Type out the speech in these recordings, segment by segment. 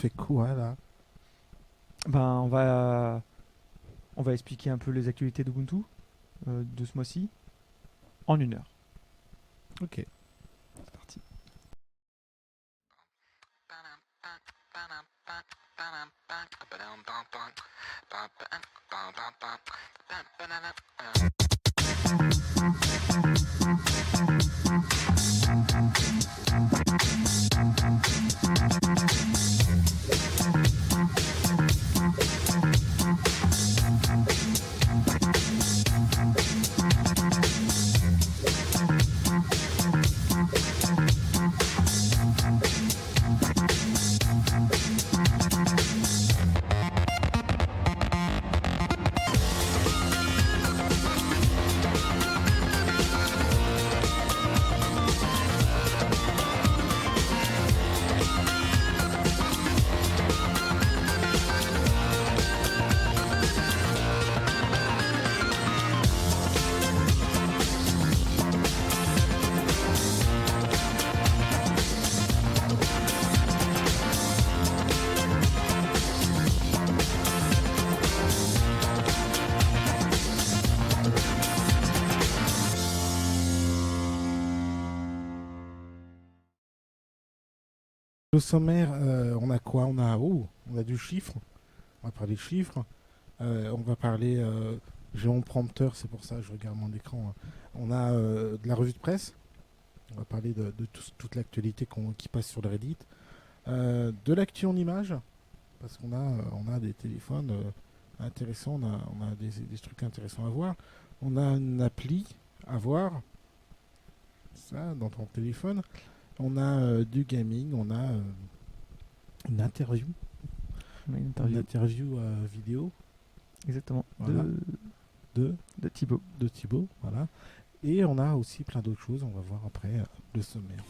fait quoi là? Ben, on va expliquer un peu les actualités d'Ubuntu de ce mois-ci en 1 heure. Ok. C'est parti. Le sommaire, on a quoi? On a du chiffre. On va parler chiffres. On va parler. J'ai mon prompteur, c'est pour ça que je regarde mon écran. On a de la revue de presse. On va parler de toute l'actualité qui passe sur le Reddit. De l'actu en image, parce on a des téléphones intéressants, on a des trucs intéressants à voir. On a une appli à voir, ça, dans ton téléphone. On a du gaming, on a une interview, On a une une interview. interview vidéo, Exactement. voilà, de, De Thibaut. de Thibaut, voilà. Et on a aussi plein d'autres choses, on va voir après le sommaire.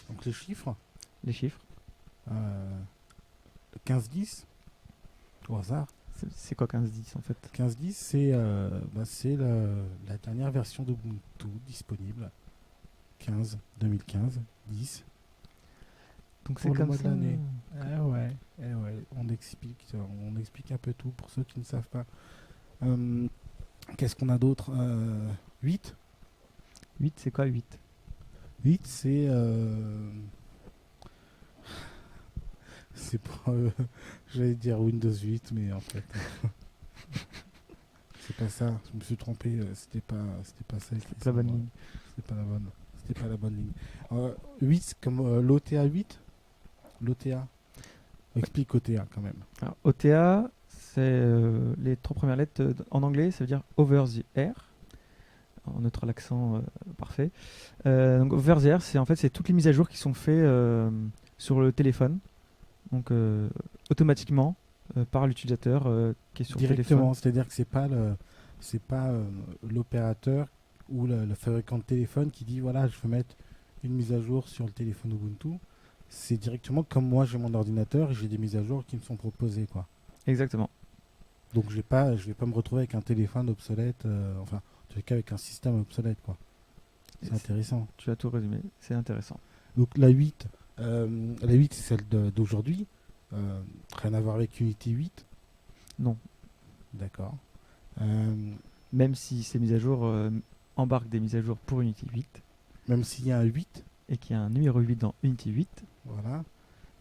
Donc les chiffres, Les chiffres. le 15-10, au hasard. C'est quoi 15-10 en fait? 15.10, c'est la dernière version d'Ubuntu disponible. 15, 2015, 10. Donc c'est Pour le comme mois ça. de l'année. Ouais, on explique un peu tout pour ceux qui ne savent pas. Qu'est-ce qu'on a d'autre? 8. 8, c'est quoi 8? 8, c'est pas. J'allais dire Windows 8, mais en fait, c'est pas ça. Je me suis trompé. C'était pas ça. C'est pas la bonne ligne. C'était pas la bonne ligne. 8, c'est comme l'OTA 8. L'OTA. Explique OTA quand même. Alors, OTA, c'est les 3 premières lettres en anglais, ça veut dire over the air. En notre l'accent parfait. Donc over the air, c'est toutes les mises à jour qui sont faites sur le téléphone. Donc automatiquement par l'utilisateur qui est sur le Directement, téléphone. c'est-à-dire que c'est pas l'opérateur ou le fabricant de téléphone qui dit voilà, je veux mettre une mise à jour sur le téléphone Ubuntu. C'est directement comme moi j'ai mon ordinateur et j'ai des mises à jour qui me sont proposées quoi. Exactement. Donc je vais pas me retrouver avec un téléphone obsolète, enfin en tout cas avec un système obsolète quoi. C'est intéressant. Tu as tout résumé, c'est intéressant. Donc la 8 c'est celle d'aujourd'hui. Rien à voir avec Unity 8. Non, D'accord. Euh, même si ces mises à jour embarquent des mises à jour pour Unity 8 Même s'il y a un 8, et qu'il y a un numéro 8 dans Unity 8 voilà.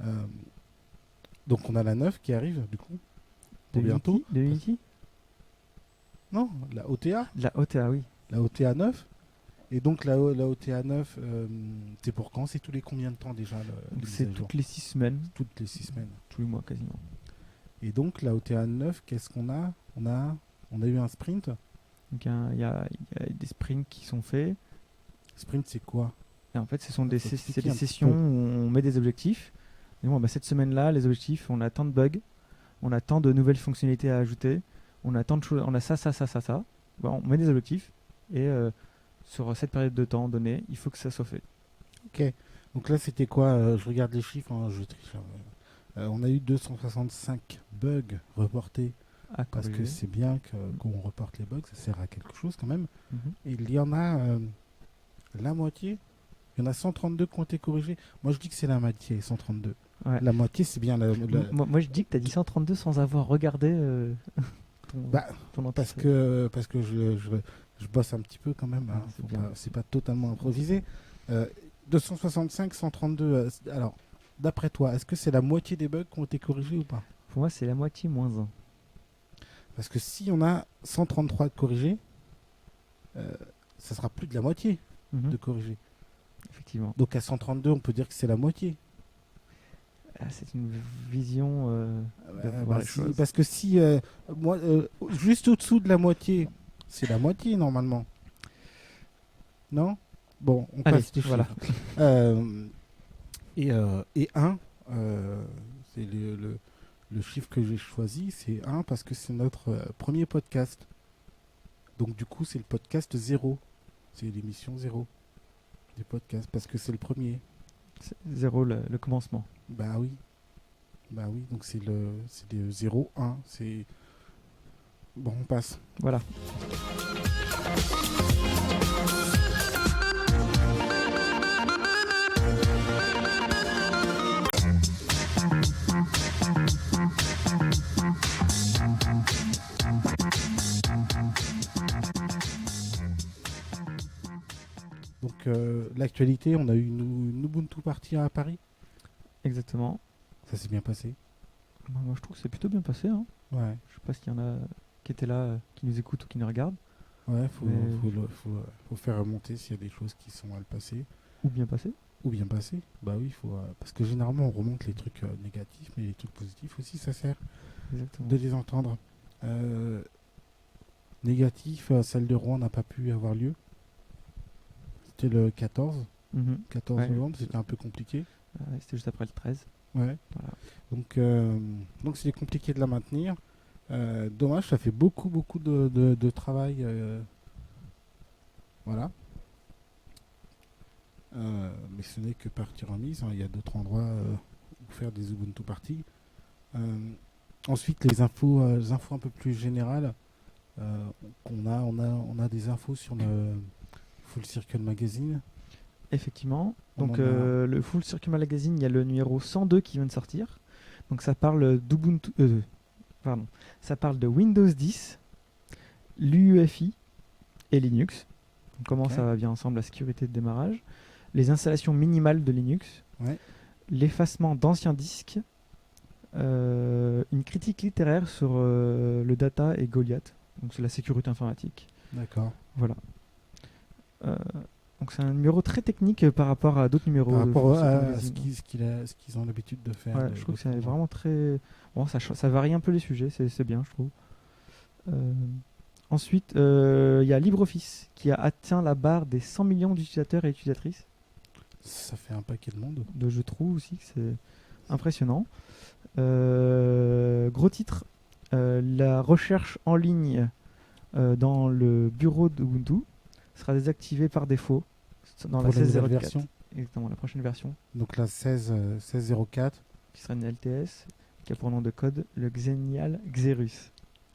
Euh, donc on a la 9 qui arrive du coup. de Pour bientôt. Unity, de Unity. Non, la OTA. La OTA, oui. La OTA 9. Et donc la OTA 9, c'est pour quand? C'est tous les combien de temps déjà Donc les mises c'est à jour? toutes les 6 semaines, Toutes les 6 semaines. tous les mois quasiment. Et donc la OTA 9, qu'est-ce qu'on a? On a eu un sprint. Donc il y a des sprints qui sont faits. Sprint c'est quoi? Et en fait, ce sont Faut expliquer c'est des un petit sessions peu. où on met des objectifs. Et bon, bah, cette semaine-là, les objectifs, on a tant de bugs, on a tant de nouvelles fonctionnalités à ajouter, on a tant de choses, on a ça, ça, ça, ça, ça. Bah, on met des objectifs et sur cette période de temps donnée, il faut que ça soit fait. Ok. Donc là, c'était quoi Je regarde les chiffres, hein, je triche, hein. On a eu 265 bugs reportés À parce que corriger. c'est bien qu'on reporte les bugs, ça sert à quelque chose quand même. Mhm. Et il y en a la moitié. Il y en a 132 qui ont été corrigés. Moi, je dis que c'est la moitié, 132. Ouais. La moitié, c'est bien Moi, je dis que tu as dit 132 sans avoir regardé ton, Bah, ton parce antitrust. que je bosse un petit peu quand même. Hein. C'est bien. C'est pas totalement improvisé. Euh, 265, 132. Alors, d'après toi, est-ce que c'est la moitié des bugs qui ont été corrigés ou pas? Pour moi, c'est la moitié moins un. Parce que si on a 133 de corrigés, euh, ça sera plus de la moitié Mhm. de corrigés. Effectivement. Donc à 132, on peut dire que c'est la moitié. Ah, c'est une vision de voir les choses. Parce que si, moi, juste au-dessous de la moitié, c'est la moitié normalement. Non? Bon, on Allez, passe les voilà. chiffres. Euh, et 1, c'est le chiffre que j'ai choisi, c'est 1 parce que c'est notre premier podcast. Donc du coup, c'est le podcast 0. C'est l'émission 0 du podcast parce que c'est le premier. C'est zéro le commencement. Bah oui. Bah oui, donc c'est le 0, 1. C'est... Bon, on passe. Voilà. Donc l'actualité, on a eu une Ubuntu party à Paris. Exactement. Ça s'est bien passé. Moi, je trouve que c'est plutôt bien passé. Hein. Ouais. Je sais pas s'il y en a qui étaient là, qui nous écoutent ou qui nous regardent. Ouais, Mais- faut faire remonter s'il y a des choses qui sont mal passées Ou bien passé. ou bien passées. Bah oui, parce que généralement on remonte les trucs négatifs, mais les trucs positifs aussi, ça sert Exactement. de les entendre. Négatif, celle de Rouen n'a pas pu avoir lieu. C'était le 14 Mhm. Ouais. novembre, c'était un peu compliqué. C'était juste après le 13. Ouais. Voilà. Donc c'était compliqué de la maintenir. Dommage, ça fait beaucoup de travail. Voilà. Mais ce n'est que partie remise, hein. Il y a d'autres endroits où faire des Ubuntu parties. Ensuite, les infos un peu plus générales. On a des infos sur le Full Circle Magazine. Effectivement. On Donc en a- le Full Circle Magazine, il y a le numéro 102 qui vient de sortir. Donc ça parle d'Ubuntu, pardon, ça parle de Windows 10, l'UEFI et Linux. Donc, comment Ok. ça va bien ensemble, la sécurité de démarrage, les installations minimales de Linux, Ouais. l'effacement d'anciens disques, une critique littéraire sur le data et Goliath. Donc c'est la sécurité informatique. D'accord. Voilà. Euh, donc c'est un numéro très technique par rapport à d'autres numéros. Par de rapport Full Circle à Magazine. ce qu'ils ont l'habitude de faire. Ouais, je trouve que c'est vraiment très. Bon, ça varie un peu les sujets, c'est bien, je trouve. Euh, Ensuite, il y a LibreOffice qui a atteint la barre des 100 millions d'utilisateurs et utilisatrices. Ça fait un paquet de monde. Je trouve aussi que c'est impressionnant. Gros titre, la recherche en ligne dans le bureau d'Ubuntu sera désactivée par défaut dans la Pour la nouvelle 16.04. version. Exactement, la prochaine version, Donc la 16.04. qui sera une LTS, qui a pour nom de code le Xenial Xerus.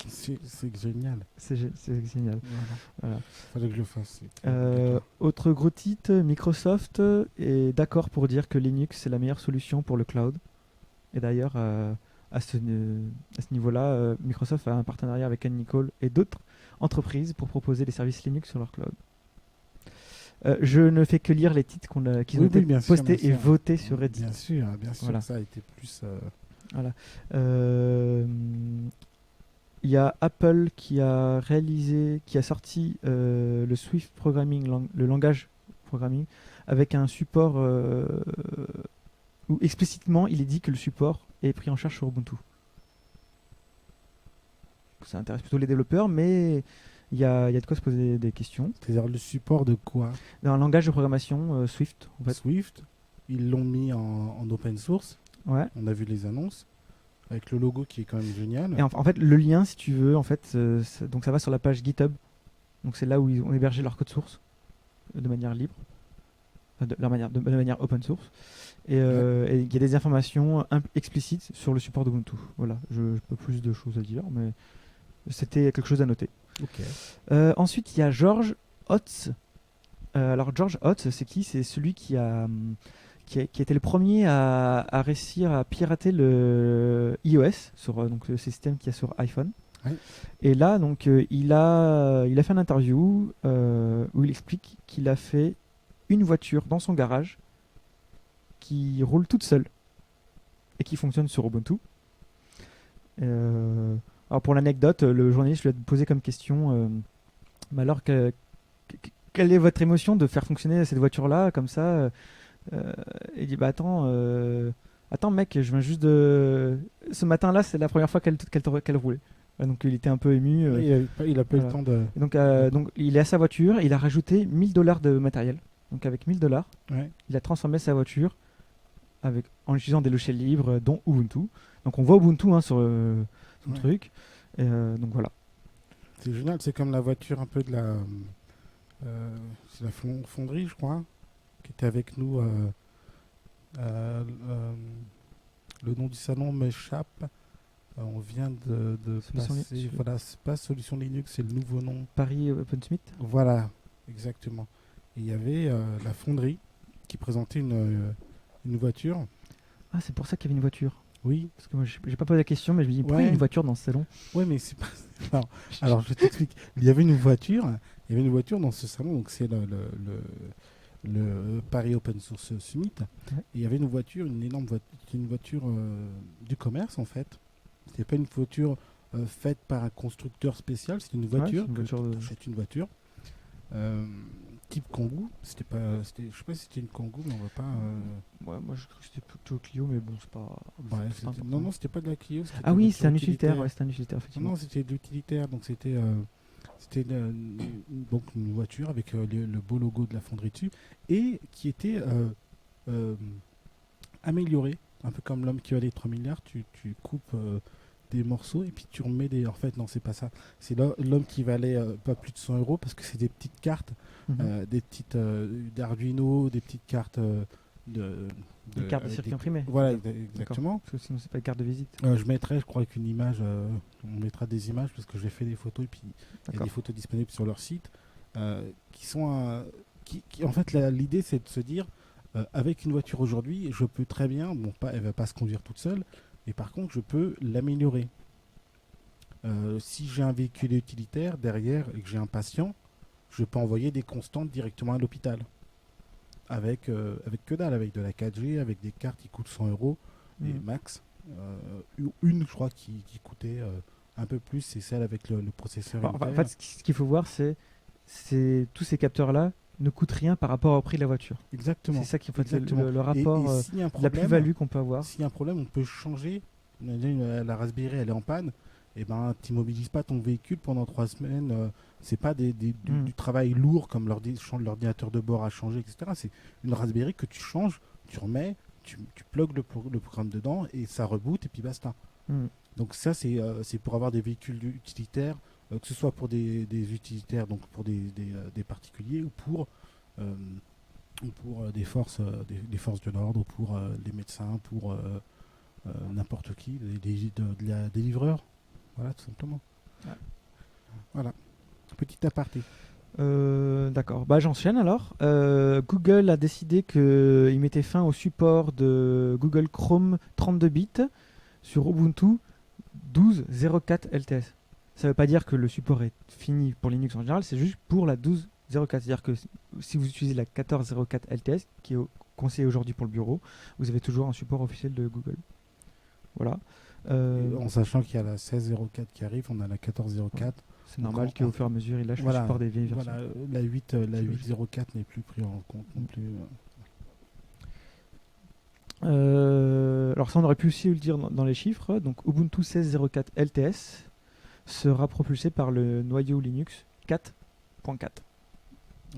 C'est génial. C'est génial. Voilà. Voilà. Fallait que je le fasse. C'est obligatoire. Autre gros titre, Microsoft est d'accord pour dire que Linux c'est la meilleure solution pour le cloud. Et d'ailleurs, à ce niveau-là, Microsoft a un partenariat avec Anne Nicole et d'autres entreprises pour proposer des services Linux sur leur cloud. Je ne fais que lire les titres qui ont Oui, été oui, bien sûr, postés bien et sûr. votés sur Reddit. Bien sûr, Voilà. ça a été plus. Voilà. Il y a Apple qui a sorti le Swift Programming, le langage programming, avec un support où explicitement il est dit que le support est pris en charge sur Ubuntu. Ça intéresse plutôt les développeurs, mais il y a de quoi se poser des questions. C'est-à-dire le support de quoi? Dans un langage de programmation Swift, en fait. Swift, ils l'ont mis en open source. Ouais. On a vu les annonces avec le logo qui est quand même génial. Et en fait, le lien, si tu veux, en fait, donc ça va sur la page GitHub. Donc c'est là où ils ont hébergé leur code source de manière libre. de manière open source. Et il y a des informations explicites sur le support d'Ubuntu. Voilà, je n'ai pas plus de choses à dire, mais c'était quelque chose à noter. Ok. Ensuite, il y a George Hotz. Alors, George Hotz, c'est qui? C'est celui qui a été le premier à réussir à pirater le iOS, sur donc, le système qu'il y a sur iPhone. Ouais. Et là, donc, il a fait une interview où il explique qu'il a fait une voiture dans son garage qui roule toute seule et qui fonctionne sur Ubuntu. Alors pour l'anecdote, le journaliste lui a posé comme question mais alors quelle est votre émotion de faire fonctionner cette voiture-là comme ça Il dit bah attends mec, je viens juste de ce matin-là, c'est la première fois qu'elle roulait. Donc il était un peu ému. Il a pas eu voilà. le temps de. Et donc il est à sa voiture, il a rajouté $1000 de matériel. Donc avec $1000, Ouais. il a transformé sa voiture en utilisant des logiciels libres, dont Ubuntu. Donc on voit Ubuntu sur son truc. Et, donc voilà. C'est génial, c'est comme la voiture un peu de la, c'est la fonderie, je crois, qui était avec nous. Le nom du salon m'échappe. On vient de passer. Voilà, c'est pas Solution Linux, c'est le nouveau nom. Paris OpenSmith. Voilà, exactement. Et il y avait la fonderie qui présentait une voiture. Ah, c'est pour ça qu'il y avait une voiture. Oui. Parce que moi, j'ai pas posé la question, mais je me dis, pourquoi il y a une voiture dans ce salon? Ouais, mais c'est pas. Non. Alors, je t'explique. Il y avait une voiture dans ce salon, donc c'est le Paris Open Source Summit. Ouais. Et il y avait une voiture, une énorme voiture, une voiture du commerce en fait. C'était pas une voiture faite par un constructeur spécial, c'était une voiture. C'est une voiture. Type Kangoo, je sais pas si c'était une Kangoo, mais on va pas. Ouais, moi je crois que c'était plutôt Clio, mais bon, c'est pas. Non, c'était pas de la Clio. Ah oui, c'est un utilitaire, ouais, c'était un utilitaire, effectivement. Non, c'était de l'utilitaire, donc c'était donc une voiture avec le beau logo de la fonderie dessus et qui était améliorée, un peu comme l'homme qui valait 3 milliards. Tu coupes des morceaux et puis tu remets des. En fait, non, c'est pas ça. C'est l'homme qui valait pas plus de 100 euros parce que c'est des petites cartes, des petites d'Arduino, des petites cartes des cartes de circuit imprimé. Voilà, exactement. Parce que sinon, c'est pas une carte de visite. Je mettrai, je crois, qu'une image. On mettra des images parce que j'ai fait des photos et puis il y a des photos disponibles sur leur site qui sont. En fait, l'idée, c'est de se dire avec une voiture aujourd'hui, je peux très bien. Bon, elle va pas se conduire toute seule. Mais par contre, je peux l'améliorer. Si j'ai un véhicule utilitaire derrière et que j'ai un patient, je peux envoyer des constantes directement à l'hôpital. Avec que dalle, avec de la 4G, avec des cartes qui coûtent 100 euros et max. Une, je crois, qui coûtait un peu plus, c'est celle avec le processeur. En fait, ce qu'il faut voir, c'est tous ces capteurs-là ne coûtent rien par rapport au prix de la voiture. Exactement. C'est ça qui faut le rapport, la plus-value qu'on peut avoir. S'il y a un problème, on peut changer. La Raspberry, elle est en panne. Et ben, tu n'immobilises pas ton véhicule pendant 3 semaines. C'est pas du travail lourd comme l'ordinateur de bord à changer, etc. C'est une Raspberry que tu changes, tu remets, tu plugues le programme dedans et ça reboot et puis basta. Donc ça, c'est pour avoir des véhicules utilitaires, que ce soit pour des utilitaires, donc pour des particuliers ou pour des forces de l'ordre, pour les médecins, pour n'importe qui, des livreurs. Voilà, tout simplement. Ouais. Voilà. Petit aparté. D'accord. Bah, j'enchaîne alors. Google a décidé qu'il mettait fin au support de Google Chrome 32 bits sur Ubuntu 12.04 LTS. Ça ne veut pas dire que le support est fini pour Linux en général, c'est juste pour la 12.04. C'est-à-dire que si vous utilisez la 14.04 LTS, qui est conseillée aujourd'hui pour le bureau, vous avez toujours un support officiel de Google. Voilà. En sachant qu'il y a la 16.04 qui arrive, on a la 14.04. Ouais. C'est normal qu'au fur et à mesure, il lâche le support des vieilles versions. Voilà, la 8.04 n'est plus pris en compte non plus. Alors ça, on aurait pu aussi le dire dans les chiffres. Donc Ubuntu 16.04 LTS sera propulsé par le noyau Linux 4.4.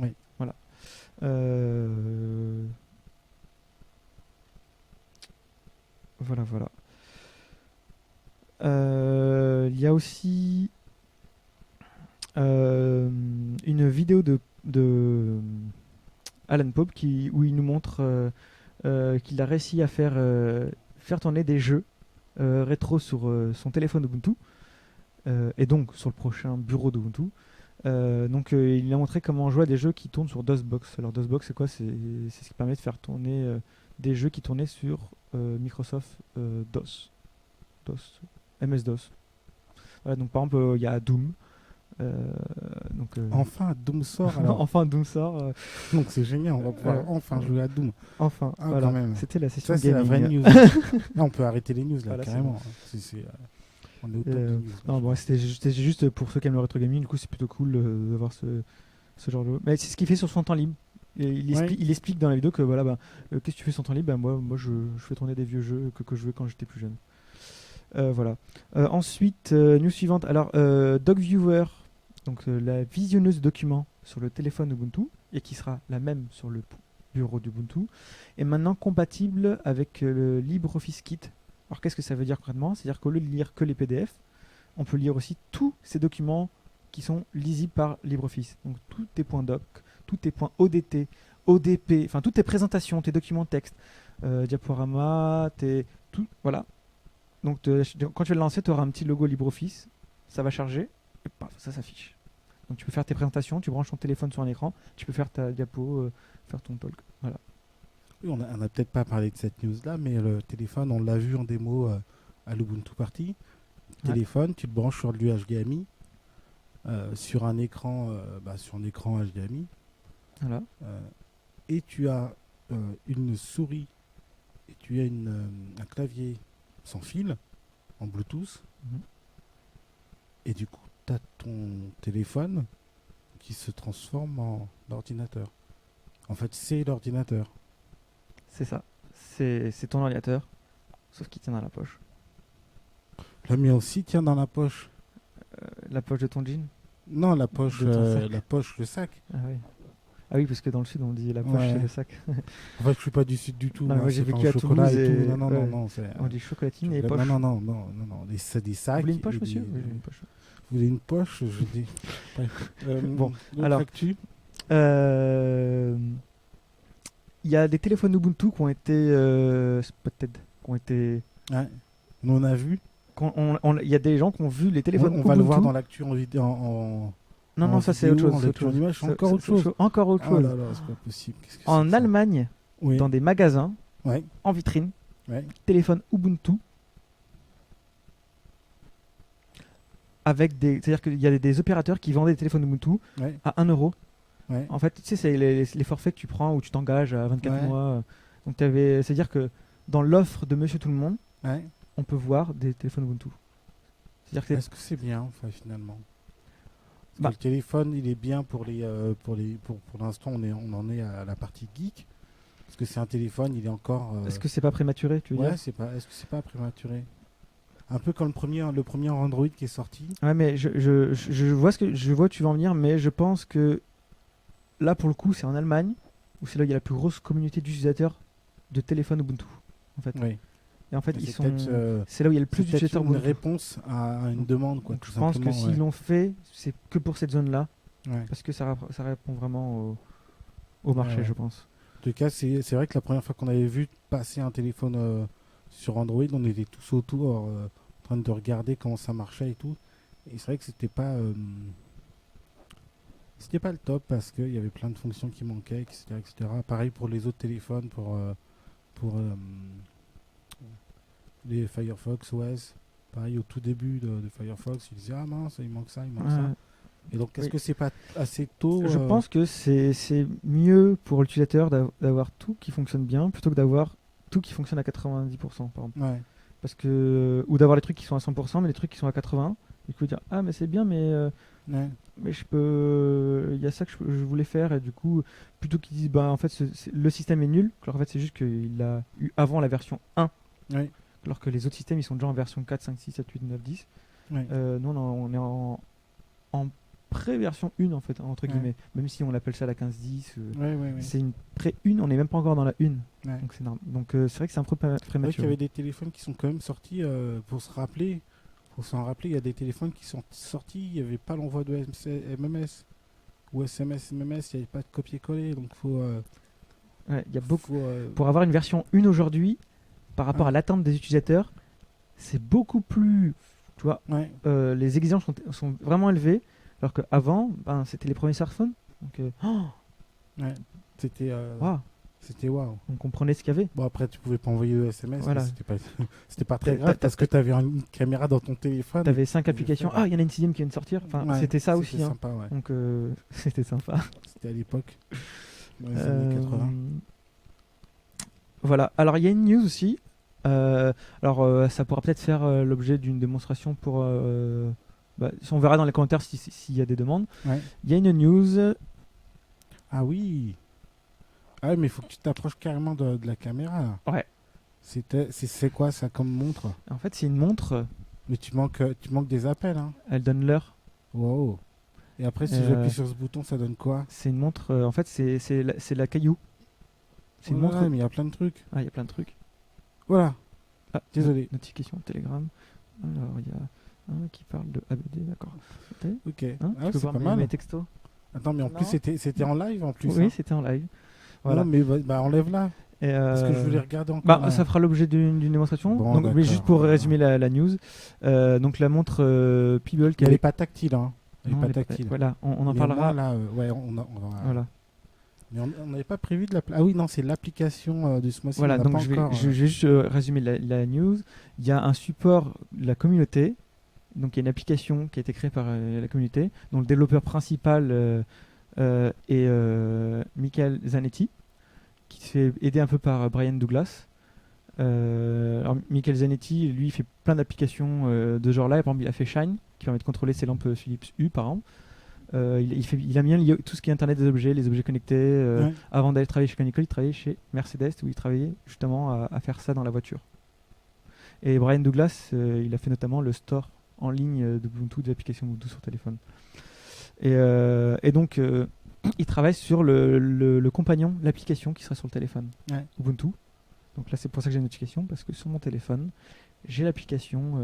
Oui. Voilà. Voilà. Il y a aussi une vidéo de Alan Pope, où il nous montre qu'il a réussi à faire tourner des jeux rétro sur son téléphone Ubuntu, et donc sur le prochain bureau d'Ubuntu. Il a montré comment jouer à des jeux qui tournent sur DOSBox. Alors DOSBox, c'est quoi? C'est ce qui permet de faire tourner des jeux qui tournaient sur Microsoft DOS. MS-DOS. Voilà, donc par exemple, il y a Doom. Enfin, Doom sort alors. Enfin, Doom sort. Donc c'est génial, on va pouvoir enfin jouer à Doom. Enfin, Ah, voilà. quand même. C'était la session Ça, c'est la gaming. vraie news. Là, on peut arrêter les news, là, Voilà, carrément. On est au top des news. Non, bon, c'était juste pour ceux qui aiment le rétro gaming. Du coup, c'est plutôt cool d'avoir ce genre de jeu. Mais c'est ce qu'il fait sur son temps libre. Et il explique dans la vidéo que voilà, qu'est-ce que tu fais sur ton temps libre? Moi je fais tourner des vieux jeux que je jouais quand j'étais plus jeune. Voilà. Ensuite, news suivante. Alors, DocViewer, donc la visionneuse de documents sur le téléphone Ubuntu, et qui sera la même sur le bureau d'Ubuntu, est maintenant compatible avec le LibreOffice Kit. Alors, qu'est-ce que ça veut dire concrètement? C'est-à-dire qu'au lieu de lire que les PDF, on peut lire aussi tous ces documents qui sont lisibles par LibreOffice. Donc, tous tes points doc, tous tes points ODT, ODP, enfin toutes tes présentations, tes documents texte, diaporama, tout, voilà. Donc quand tu vas le lancer, tu auras un petit logo LibreOffice, ça va charger, et paf, ça s'affiche. Donc tu peux faire tes présentations, tu branches ton téléphone sur un écran, tu peux faire ta diapo, faire ton talk. Voilà. Oui, on a peut-être pas parlé de cette news-là, mais le téléphone, on l'a vu en démo à l'Ubuntu Party. Le téléphone, tu le branches sur du HDMI, sur un écran HDMI. Voilà. Et tu as une souris et tu as un clavier sans fil en Bluetooth. Et du coup, tu as ton téléphone qui se transforme en ordinateur. En fait, c'est l'ordinateur. C'est ça. C'est ton ordinateur, sauf qu'il tient dans la poche. Le mien aussi tient dans la poche. La poche de ton jean? Non, la poche, le sac. Ah oui. Ah oui, parce que dans le sud, on dit la poche, c'est le sac. En fait, je suis pas du sud du tout. Non, moi j'ai vécu à chocolat Toulouse et tout. Non, on dit chocolatine et poche. Non. Des sacs. Vous voulez une poche, monsieur? Oui, j'ai une poche. Vous voulez une poche? Je dis. Bon, alors. Il y a des téléphones Ubuntu qui ont été spotted, qui ont été. Ouais. On a vu. Il y a des gens qui ont vu les téléphones Ubuntu. On va le voir dans l'actu en vidéo. Non, ça c'est autre chose. Encore autre chose. Encore autre chose. Oh là là, c'est pas possible. En Allemagne, dans des magasins, en vitrine, téléphone Ubuntu, c'est-à-dire qu'il y a des opérateurs qui vendaient des téléphones Ubuntu à 1 euro. En fait, tu sais, c'est les forfaits que tu prends où tu t'engages à 24 mois. Donc, c'est-à-dire que dans l'offre de Monsieur Tout le Monde, on peut voir des téléphones Ubuntu. Est-ce que c'est bien, enfin, finalement? Le téléphone, il est bien pour l'instant, on en est à la partie geek. Parce que c'est un téléphone, il est encore. Est-ce que c'est pas prématuré, tu veux dire? Est-ce que c'est pas prématuré? Un peu comme le premier Android qui est sorti. Ouais, mais je vois où tu veux en venir, mais je pense que là, pour le coup, c'est en Allemagne où c'est là où il y a la plus grosse communauté d'utilisateurs de téléphones Ubuntu, en fait. Oui. Et en fait, c'est là où il y a le plus d'utilisateurs Ubuntu. C'est une réponse à une demande, quoi. Donc, je pense que s'ils l'ont fait, c'est que pour cette zone-là, parce que ça répond vraiment au marché, je pense. En tout cas, c'est vrai que la première fois qu'on avait vu passer un téléphone sur Android, on était tous autour en train de regarder comment ça marchait et tout. Et c'est vrai que c'était pas le top parce qu'il y avait plein de fonctions qui manquaient, etc. Pareil pour les autres téléphones, pour les Firefox OS. Pareil au tout début de Firefox, ils disaient ah mince, il manque ça. Et donc est-ce que c'est pas assez tôt? Je pense que c'est mieux pour l'utilisateur d'avoir tout qui fonctionne bien plutôt que d'avoir tout qui fonctionne à 90%, par exemple. Parce que, ou d'avoir les trucs qui sont à 100%, mais les trucs qui sont à 80%. Du coup, dire ah mais c'est bien, mais je peux, il y a ça que je voulais faire, et du coup plutôt qu'ils disent en fait le système est nul, alors en fait c'est juste qu'il a eu avant la version 1, alors que les autres systèmes ils sont déjà en version 4, 5, 6, 7, 8, 9, 10. Nous on est en pré-version 1 en fait, entre guillemets, même si on appelle ça la 15.10. C'est une pré-1, on n'est même pas encore dans la 1. Donc c'est normal. Donc c'est vrai que c'est un peu prématuré. Il y avait des téléphones qui sont quand même sortis pour s'en rappeler, il y a des téléphones qui sont sortis, il n'y avait pas l'envoi de MMS ou SMS, il n'y avait pas de copier-coller, donc faut Ouais, il y a beaucoup. Faut, Pour avoir une version 1 aujourd'hui, par rapport Ouais. à l'attente des utilisateurs, c'est beaucoup plus. Tu vois, ouais, les exigences sont vraiment élevées, alors qu'avant, ben, c'était les premiers smartphones. Donc, ouais. C'était waouh, c'était waouh. on comprenait ce qu'il y avait. Bon, après, tu pouvais pas envoyer de SMS, mais Voilà. c'était pas très T'as- grave t'as- parce que t'as- tu avais une caméra dans ton téléphone. T'avais 5 et le applications. faire. Ah, il y en a une sixième qui vient de sortir. Enfin, Ouais, c'était ça aussi. Hein. sympa, ouais. Donc, c'était sympa. C'était à l'époque, dans les années 80. Voilà. Alors, il y a une news aussi. Ça pourra peut-être faire l'objet d'une démonstration pour. On verra dans les commentaires s'il y a des demandes. Ouais. Il y a une news. Ah oui. Ah oui, mais il faut que tu t'approches carrément de la caméra, là. Ouais. C'est quoi ça comme montre? En fait, c'est une montre. Mais tu manques des appels, hein. Elle donne l'heure. Wow. Et après, si j'appuie sur ce bouton, ça donne quoi? C'est une montre. En fait, c'est la caillou. C'est une Oh là montre. là, mais il y a plein de trucs. Ah, il y a plein de trucs. Voilà. Ah, Désolé. Notification Telegram. Alors, il y a un qui parle de ABD, d'accord. Ok. Hein, Ah, tu peux c'est voir pas mes mal. textos. Attends, mais en Non. plus, c'était en live en plus. Oui, hein. c'était en live. Voilà. Non, mais enlève-la. Et, Parce que je voulais regarder encore. ça fera l'objet d'une démonstration. Bon, Donc, mais d'accord. juste pour résumer la news, donc la montre Peeble qui Elle avait- n'est pas tactile, hein. Elle Non, n'est pas elle est tactile. Voilà, on en Mais parlera. moi, là, ouais, on va- Voilà. Mais on n'avait pas prévu de la. Ah oui, non, c'est l'application de ce mois-ci. Voilà, on l'a donc pas je vais, encore, je vais juste résumer la news. Il y a un support de la communauté. Donc il y a une application qui a été créée par la communauté, dont le développeur principal est Michael Zanetti, qui se fait aider un peu par Brian Douglas. Alors Michael Zanetti, lui, il fait plein d'applications de ce genre-là. Par exemple, il a fait Shine, qui permet de contrôler ses lampes Philips Hue, par exemple. Il a bien lié tout ce qui est Internet des objets, les objets connectés. Ouais. Avant d'aller travailler chez Canonical, il travaillait chez Mercedes, où il travaillait justement à faire ça dans la voiture. Et Brian Douglas, il a fait notamment le store en ligne d'Ubuntu, des applications Ubuntu sur téléphone. Et donc, il travaille sur le compagnon, l'application qui sera sur le téléphone Ouais. Ubuntu. Donc là, c'est pour ça que j'ai une notification, parce que sur mon téléphone, j'ai l'application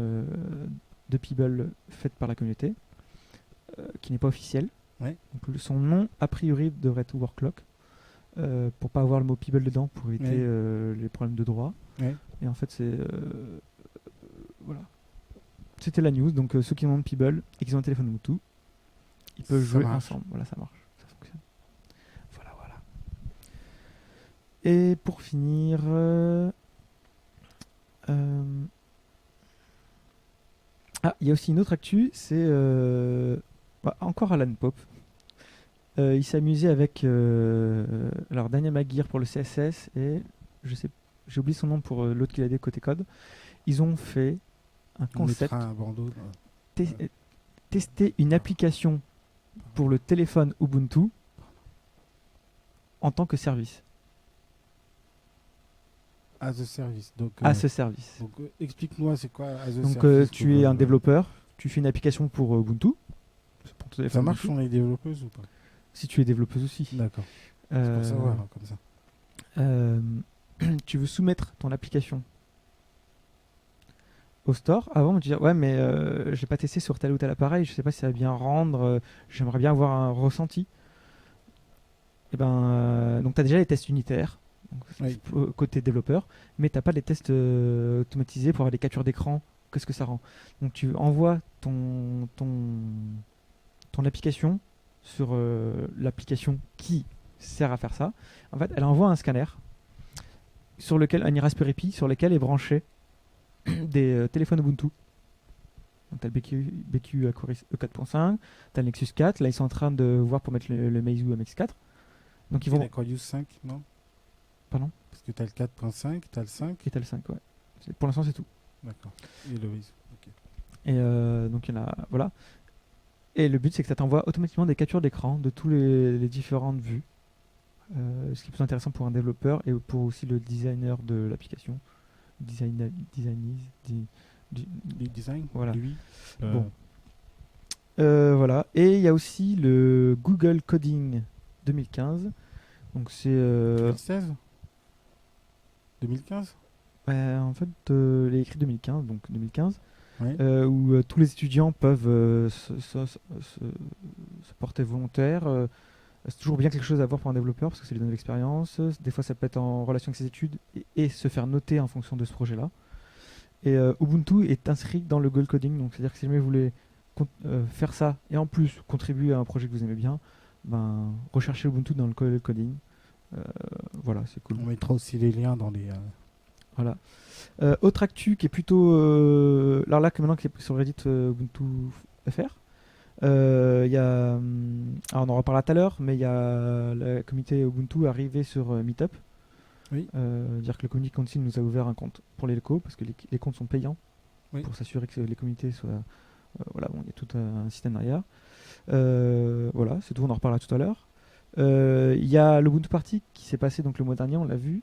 de Peeble faite par la communauté, qui n'est pas officielle. Ouais. Donc, son nom, a priori, devrait être Overclock, pour pas avoir le mot Peeble dedans, pour éviter les problèmes de droit. Ouais. Et en fait, c'est... voilà. C'était la news, donc ceux qui ont un Peeble et qui ont un téléphone Ubuntu, ils peuvent Ça jouer marche. ensemble. Voilà, ça marche, ça fonctionne. Voilà. Et pour finir, il y a aussi une autre actu, c'est encore Alan Pope. Il s'est amusé avec alors Daniel McGear pour le CSS et j'ai oublié son nom pour l'autre qu'il a dit côté code. Ils ont fait un On concept, mettra un bandeau. tester une application pour le téléphone Ubuntu en tant que service. As a service. Donc, À ce service. donc, explique-moi, c'est quoi as a Donc service tu pour, es un développeur, tu fais une application pour Ubuntu. C'est pour ton Ça téléphone marche Ubuntu. sur les développeuses ou pas? Si tu es développeuse aussi. D'accord. C'est Euh, pour savoir, hein, comme ça. tu veux soumettre ton application au store. Avant, on me disait ouais, mais je l'ai pas testé sur tel ou tel appareil, je sais pas si ça va bien rendre, j'aimerais bien avoir un ressenti. Et donc tu as déjà les tests unitaires donc, Oui. côté développeur, mais tu n'as pas les tests automatisés pour avoir les captures d'écran. Qu'est-ce que ça rend? Donc tu envoies ton application sur l'application qui sert à faire ça. En fait, elle envoie un scanner sur lequel un Raspberry Pi sur lequel est branché des téléphones Ubuntu. Donc tu as le BQ Aquaris E4.5, tu as le Nexus 4, là ils sont en train de voir pour mettre le Meizu MX4. Donc ils vont... L'Aquarius 5, non? Pardon? Parce que tu as le 4.5, tu as le 5. Et t'as le 5, ouais. Pour l'instant c'est tout. D'accord. Et le Wiz. Ok. Et donc il y en a... Voilà. Et le but c'est que ça t'envoie automatiquement des captures d'écran de tous les différentes vues. Ce qui est plus intéressant pour un développeur et pour aussi le designer de l'application. Le design, Voilà. lui. Bon. Voilà. Et il y a aussi le Google Coding 2015. Donc c'est 2016 2015 en fait il est écrit 2015, donc 2015, Ouais. où tous les étudiants peuvent se porter volontaires C'est toujours bien quelque chose à voir pour un développeur parce que ça lui donne de l'expérience. Des fois, ça peut être en relation avec ses études et se faire noter en fonction de ce projet-là. Et Ubuntu est inscrit dans le goal coding, donc c'est-à-dire que si jamais vous voulez faire ça et en plus contribuer à un projet que vous aimez bien, ben, recherchez Ubuntu dans le goal coding. Euh, voilà, c'est cool. On mettra aussi les liens dans les. Voilà. Autre actu qui est plutôt. Alors là, que maintenant qui est sur Reddit Ubuntu FR. Y a, alors on en reparlera tout à l'heure, mais il y a la communauté Ubuntu arrivée sur Meetup. Oui. Dire que le Community Council nous a ouvert un compte pour les locaux parce que les comptes sont payants Oui. pour s'assurer que les communautés soient. Voilà, bon, il y a tout un système derrière. Voilà, c'est tout, on en reparlera tout à l'heure. Il y a l'Ubuntu Party qui s'est passé donc le mois dernier, on l'a vu.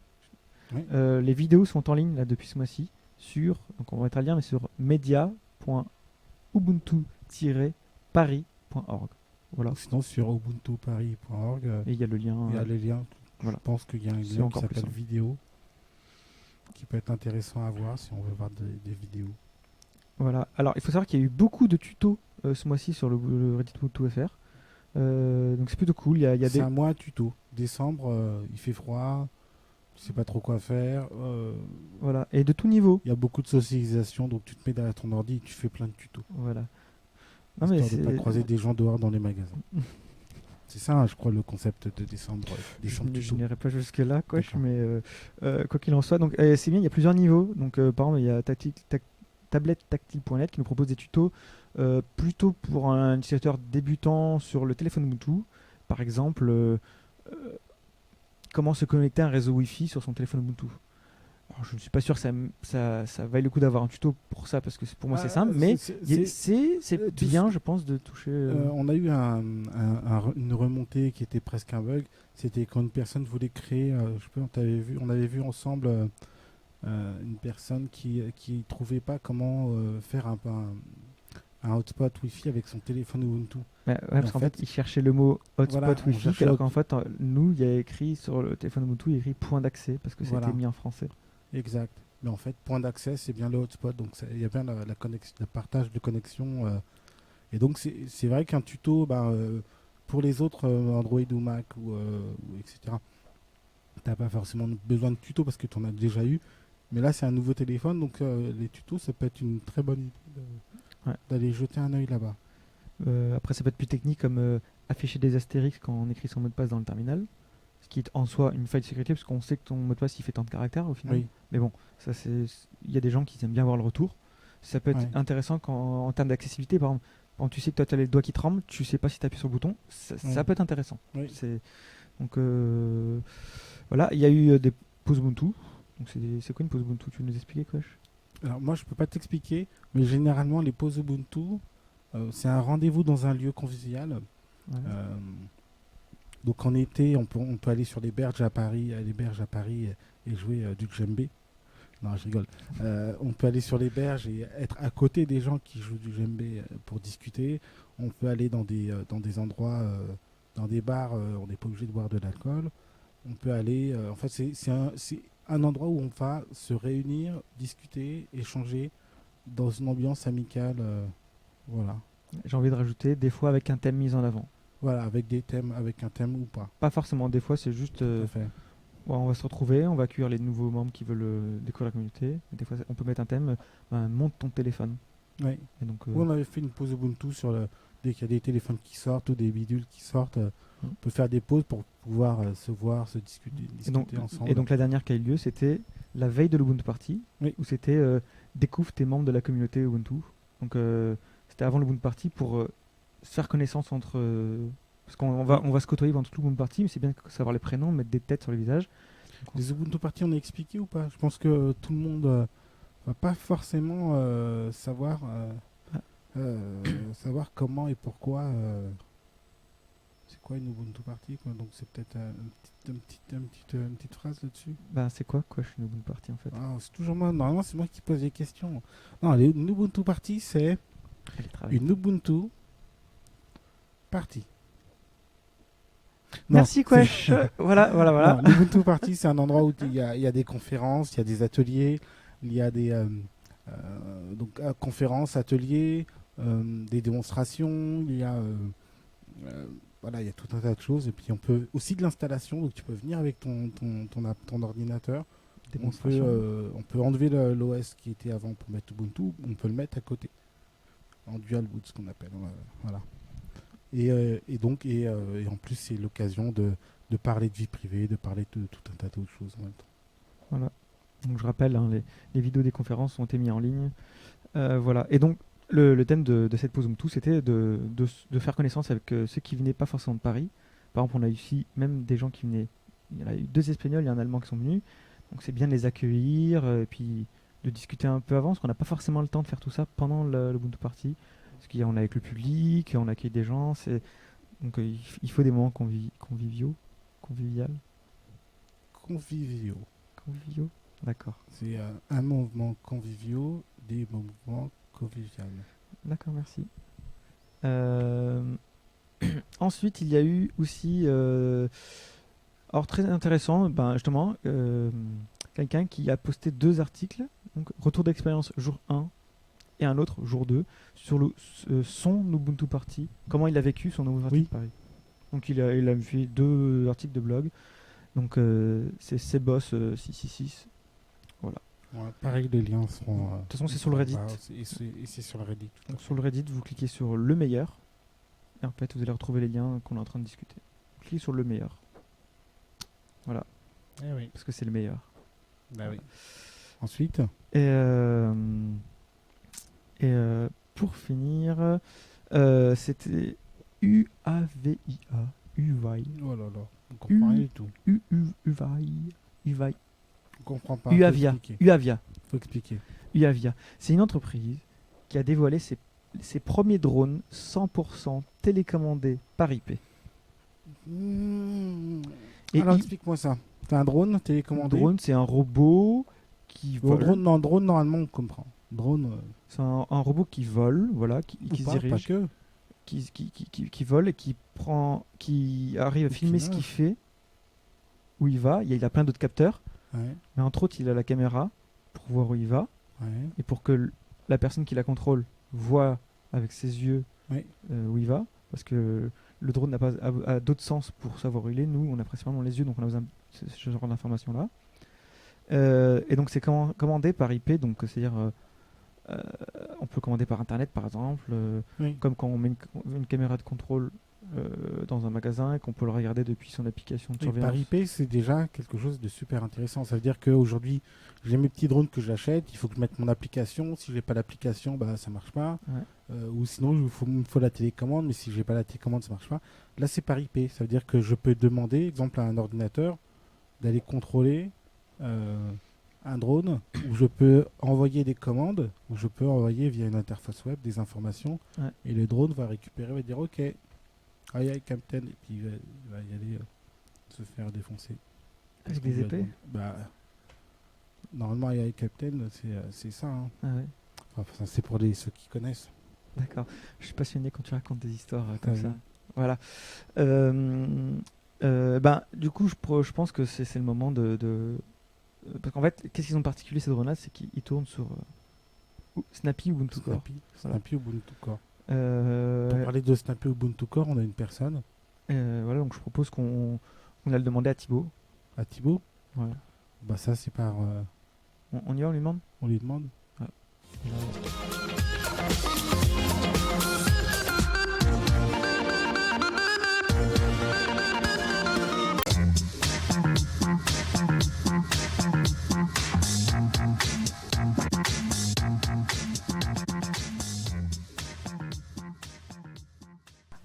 Oui. Les vidéos sont en ligne là depuis ce mois-ci sur, donc on va mettre un lien, mais sur media.ubuntu-paris.org. Voilà. Sinon, sur ubuntuparis.org, Et il y a le lien. il y a les liens. voilà. Je pense qu'il y a un C'est lien qui encore plus s'appelle simple. vidéo, qui peut être intéressant à voir si on veut voir des vidéos. Voilà. Alors, il faut savoir qu'il y a eu beaucoup de tutos ce mois-ci sur le Reddit Ubuntu FR. Donc c'est plutôt cool. Il y a C'est des... un mois tuto. Décembre, il fait froid, tu sais pas trop quoi faire. Voilà. Et de tout niveau. Il y a beaucoup de socialisation, donc tu te mets derrière ton ordi et tu fais plein de tutos. Voilà. Non, mais Histoire de pas croiser des gens dehors dans les magasins. C'est ça, hein, je crois, le concept de décembre. Décembre je tuto. n'irai pas jusque-là, quoi, D'accord. mais quoi qu'il en soit, donc, c'est bien, il y a plusieurs niveaux. Donc, par exemple, il y a tablettactile.net qui nous propose des tutos plutôt pour un utilisateur débutant sur le téléphone Ubuntu. Par exemple, comment se connecter à un réseau Wi-Fi sur son téléphone Ubuntu. Alors, je ne suis pas sûr que ça vaille le coup d'avoir un tuto pour ça, parce que pour moi c'est simple, mais c'est bien, je pense, de toucher. On a eu une remontée qui était presque un bug. C'était quand une personne voulait créer, je sais pas, on avait vu ensemble une personne qui trouvait pas comment faire un hotspot Wi-Fi avec son téléphone Ubuntu. Ouais, parce qu'en fait, il cherchait le mot hotspot voilà, on Wi-Fi, cherchait alors qu'en fait, nous, il y a écrit sur le téléphone Ubuntu, il y a écrit point d'accès, parce que Voilà. c'était mis en français. Exact. Mais en fait, point d'accès, c'est bien le hotspot. Donc, il y a bien la connexion, le partage de connexion. Et donc, c'est vrai qu'un tuto, pour les autres Android ou Mac ou etc., t'as pas forcément besoin de tuto parce que tu en as déjà eu. Mais là, c'est un nouveau téléphone. Donc, les tutos, ça peut être une très bonne idée d'aller jeter un œil là-bas. Après, ça peut être plus technique, comme afficher des astérix quand on écrit son mot de passe dans le terminal. Ce qui est en soi une faille de sécurité, parce qu'on sait que ton mot de passe il fait tant de caractères au final. Oui. Mais bon, ça il y a des gens qui aiment bien voir le retour. Ça peut être intéressant en termes d'accessibilité. Par exemple, quand tu sais que toi tu as les doigts qui tremblent, tu sais pas si tu appuies sur le bouton, ça peut être intéressant. Oui. Donc voilà, il y a eu des pauses Ubuntu. Donc c'est quoi une pause Ubuntu? Tu veux nous expliquer, quoi? Alors moi je peux pas t'expliquer, mais généralement les pauses Ubuntu, c'est un rendez-vous dans un lieu convivial. Ouais. Donc en été, on peut aller sur les berges à Paris, et jouer du djembé. Non, je rigole. On peut aller sur les berges et être à côté des gens qui jouent du djembé pour discuter. On peut aller dans des endroits, dans des bars, on n'est pas obligé de boire de l'alcool. On peut aller, en fait, c'est un endroit où on va se réunir, discuter, échanger dans une ambiance amicale. Voilà. J'ai envie de rajouter des fois avec un thème mis en avant. Voilà, avec un thème ou pas. Pas forcément, des fois c'est juste Tout à fait. on va se retrouver, on va accueillir les nouveaux membres qui veulent découvrir la communauté. Et des fois on peut mettre un thème, monte ton téléphone. Oui. Et donc, On avait fait une pause Ubuntu dès qu'il y a des téléphones qui sortent ou des bidules qui sortent, on peut faire des pauses pour pouvoir se voir, se discuter ensemble. Et donc la dernière qui a eu lieu, c'était la veille de l'Ubuntu Party, où c'était découvre tes membres de la communauté Ubuntu. Donc c'était avant l'Ubuntu Party pour se faire connaissance entre... parce qu'on va se côtoyer pendant toute l'Ubuntu Party, mais c'est bien de savoir les prénoms, mettre des têtes sur les visages. Les Ubuntu Party, on a expliqué ou pas? Je pense que tout le monde va pas forcément savoir comment et pourquoi. C'est quoi une Ubuntu Party, quoi? Donc c'est peut-être une petite phrase là-dessus. C'est quoi je suis une Ubuntu Party en fait? C'est toujours moi. Normalement, c'est moi qui pose les questions. Non, une Ubuntu Party, c'est une Ubuntu Party. Merci Quash. Voilà. L'Ubuntu Party, c'est un endroit où il y a des conférences, il y a des ateliers, il y a des conférences, ateliers, des démonstrations, il y a voilà, il y a tout un tas de choses. Et puis on peut aussi de l'installation, donc tu peux venir avec ton ordinateur. Démonstration. On peut enlever l'OS qui était avant pour mettre Ubuntu, on peut le mettre à côté, en dual boot, ce qu'on appelle. Voilà. Et en plus, c'est l'occasion de parler de vie privée, de parler de tout un tas d'autres choses en même temps. Voilà. Donc je rappelle, hein, les vidéos des conférences ont été mises en ligne. Voilà. Et donc le thème de cette pause Ubuntu, c'était de faire connaissance avec ceux qui venaient pas forcément de Paris. Par exemple, on a eu ici même des gens qui venaient. Il y en a eu 2 Espagnols et un Allemand qui sont venus. Donc c'est bien de les accueillir et puis de discuter un peu avant, parce qu'on n'a pas forcément le temps de faire tout ça pendant le Ubuntu Party. Parce qu'on est avec le public, on accueille des gens. Donc il faut des moments conviviaux. Convivial. Conviviaux. Conviviaux. D'accord. C'est un mouvement conviviaux, des mouvements conviviaux. D'accord, merci. Euh, Ensuite, il y a eu aussi, alors très intéressant, ben, justement, quelqu'un qui a posté 2 articles, donc retour d'expérience jour 1 et un autre jour 2, sur son Ubuntu Party, comment il a vécu son Ubuntu Party Oui. de Paris. Donc il a fait 2 articles de blog, donc c'est Sebos 666. Voilà. Ouais, pareil, les liens seront. De toute façon, c'est sur le Reddit. Et c'est sur le Reddit. Donc sur le Reddit, vous cliquez sur le meilleur, et en fait, vous allez retrouver les liens qu'on est en train de discuter. Cliquez sur le meilleur. Voilà, Eh oui. parce que c'est le meilleur. Bah oui. Ensuite, Et pour finir, c'était UAVIA. UVI. oh là là, on comprend rien du tout. UVI. On comprend pas. UAVIA. UAVIA. Faut expliquer. UAVIA. C'est une entreprise qui a dévoilé ses premiers drones 100% télécommandés par IP. Et Alors explique-moi ça. T'as un drone télécommandé. drone, c'est un robot qui Bon, vole. drone, normalement, on comprend. Drone, C'est un robot qui vole, voilà, qui ou se pas, dirige, pas que. qui vole et qui arrive à Ou filmer qui ce qu'il nage. fait, où il va. Il a plein d'autres capteurs, Ouais, mais entre autres, il a la caméra pour voir où il va ouais. et pour que la personne qui la contrôle voit avec ses yeux Oui. où il va, parce que le drone n'a pas a d'autres sens pour savoir où il est. Nous, on a principalement les yeux, donc on a besoin de ce genre d'informations là. Et donc c'est commandé par IP, donc c'est-à-dire on peut commander par internet par exemple, Oui. comme quand on met une caméra de contrôle dans un magasin et qu'on peut le regarder depuis son application de Oui, surveillance. par IP, c'est déjà quelque chose de super intéressant. Ça veut dire qu'aujourd'hui, j'ai mes petits drones que j'achète, il faut que je mette mon application. Si j'ai pas l'application, bah ça marche pas. Ouais. Ou sinon, il me faut la télécommande, mais si j'ai pas la télécommande, ça marche pas. Là, c'est par IP. Ça veut dire que je peux demander, exemple, à un ordinateur d'aller contrôler un drone, où je peux envoyer des commandes, où je peux envoyer via une interface web des informations, Ouais. et le drone va récupérer, va dire OK, aïe aïe Captain, et puis il va y aller se faire défoncer. Parce Avec qu'on des lui a épées demandé- Bah, normalement, aïe aïe Captain, c'est ça. Hein. Ah ouais. Enfin, c'est pour ceux qui connaissent. D'accord. Je suis passionné quand tu racontes des histoires comme Ah ça. oui. Voilà. Ben, du coup, je pense que c'est le moment parce qu'en fait, qu'est-ce qu'ils ont de particulier ces drones-là, c'est qu'ils tournent sur Snappy Ubuntu Core. Snappy Ubuntu Core. Euh, Pour parler de Snappy Ubuntu Core, on a une personne, voilà, donc je propose qu'on a le demander à Thibaut. à Thibaut. Voilà. Bah ça, c'est par... On y va, on lui demande. on lui demande.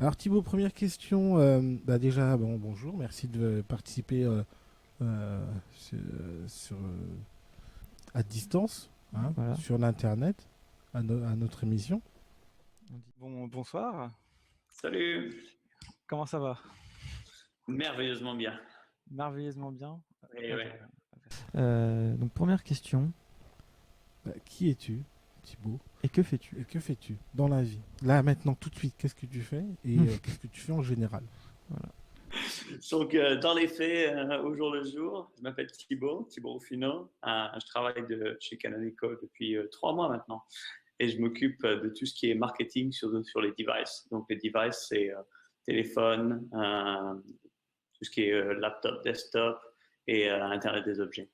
Alors Thibaut, première question. Bah déjà, bonjour, merci de participer à distance, hein, Voilà. sur l'internet, à notre émission. Bonsoir. Salut, Comment ça va? merveilleusement bien. Merveilleusement bien. Et ouais. Donc première question. Bah, qui es-tu, Thibaut, Et que fais-tu? et que fais-tu dans la vie? Là, maintenant, tout de suite, qu'est-ce que tu fais et qu'est-ce que tu fais en général? Donc, dans les faits, au jour le jour, je m'appelle Thibaut Ruffino. Je travaille chez Canonical depuis 3 mois maintenant. Et je m'occupe de tout ce qui est marketing sur les devices. Donc, les devices, c'est téléphone, tout ce qui est laptop, desktop et Internet des objets.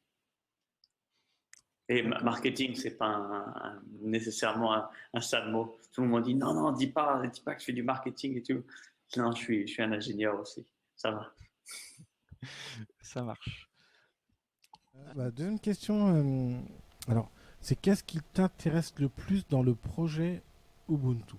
Et marketing, c'est pas nécessairement un sale mot. Tout le monde dit non, dis pas que je fais du marketing et tout. Non, je suis un ingénieur aussi. Ça va. Ça marche. Deuxième question. Alors, c'est qu'est-ce qui t'intéresse le plus dans le projet Ubuntu?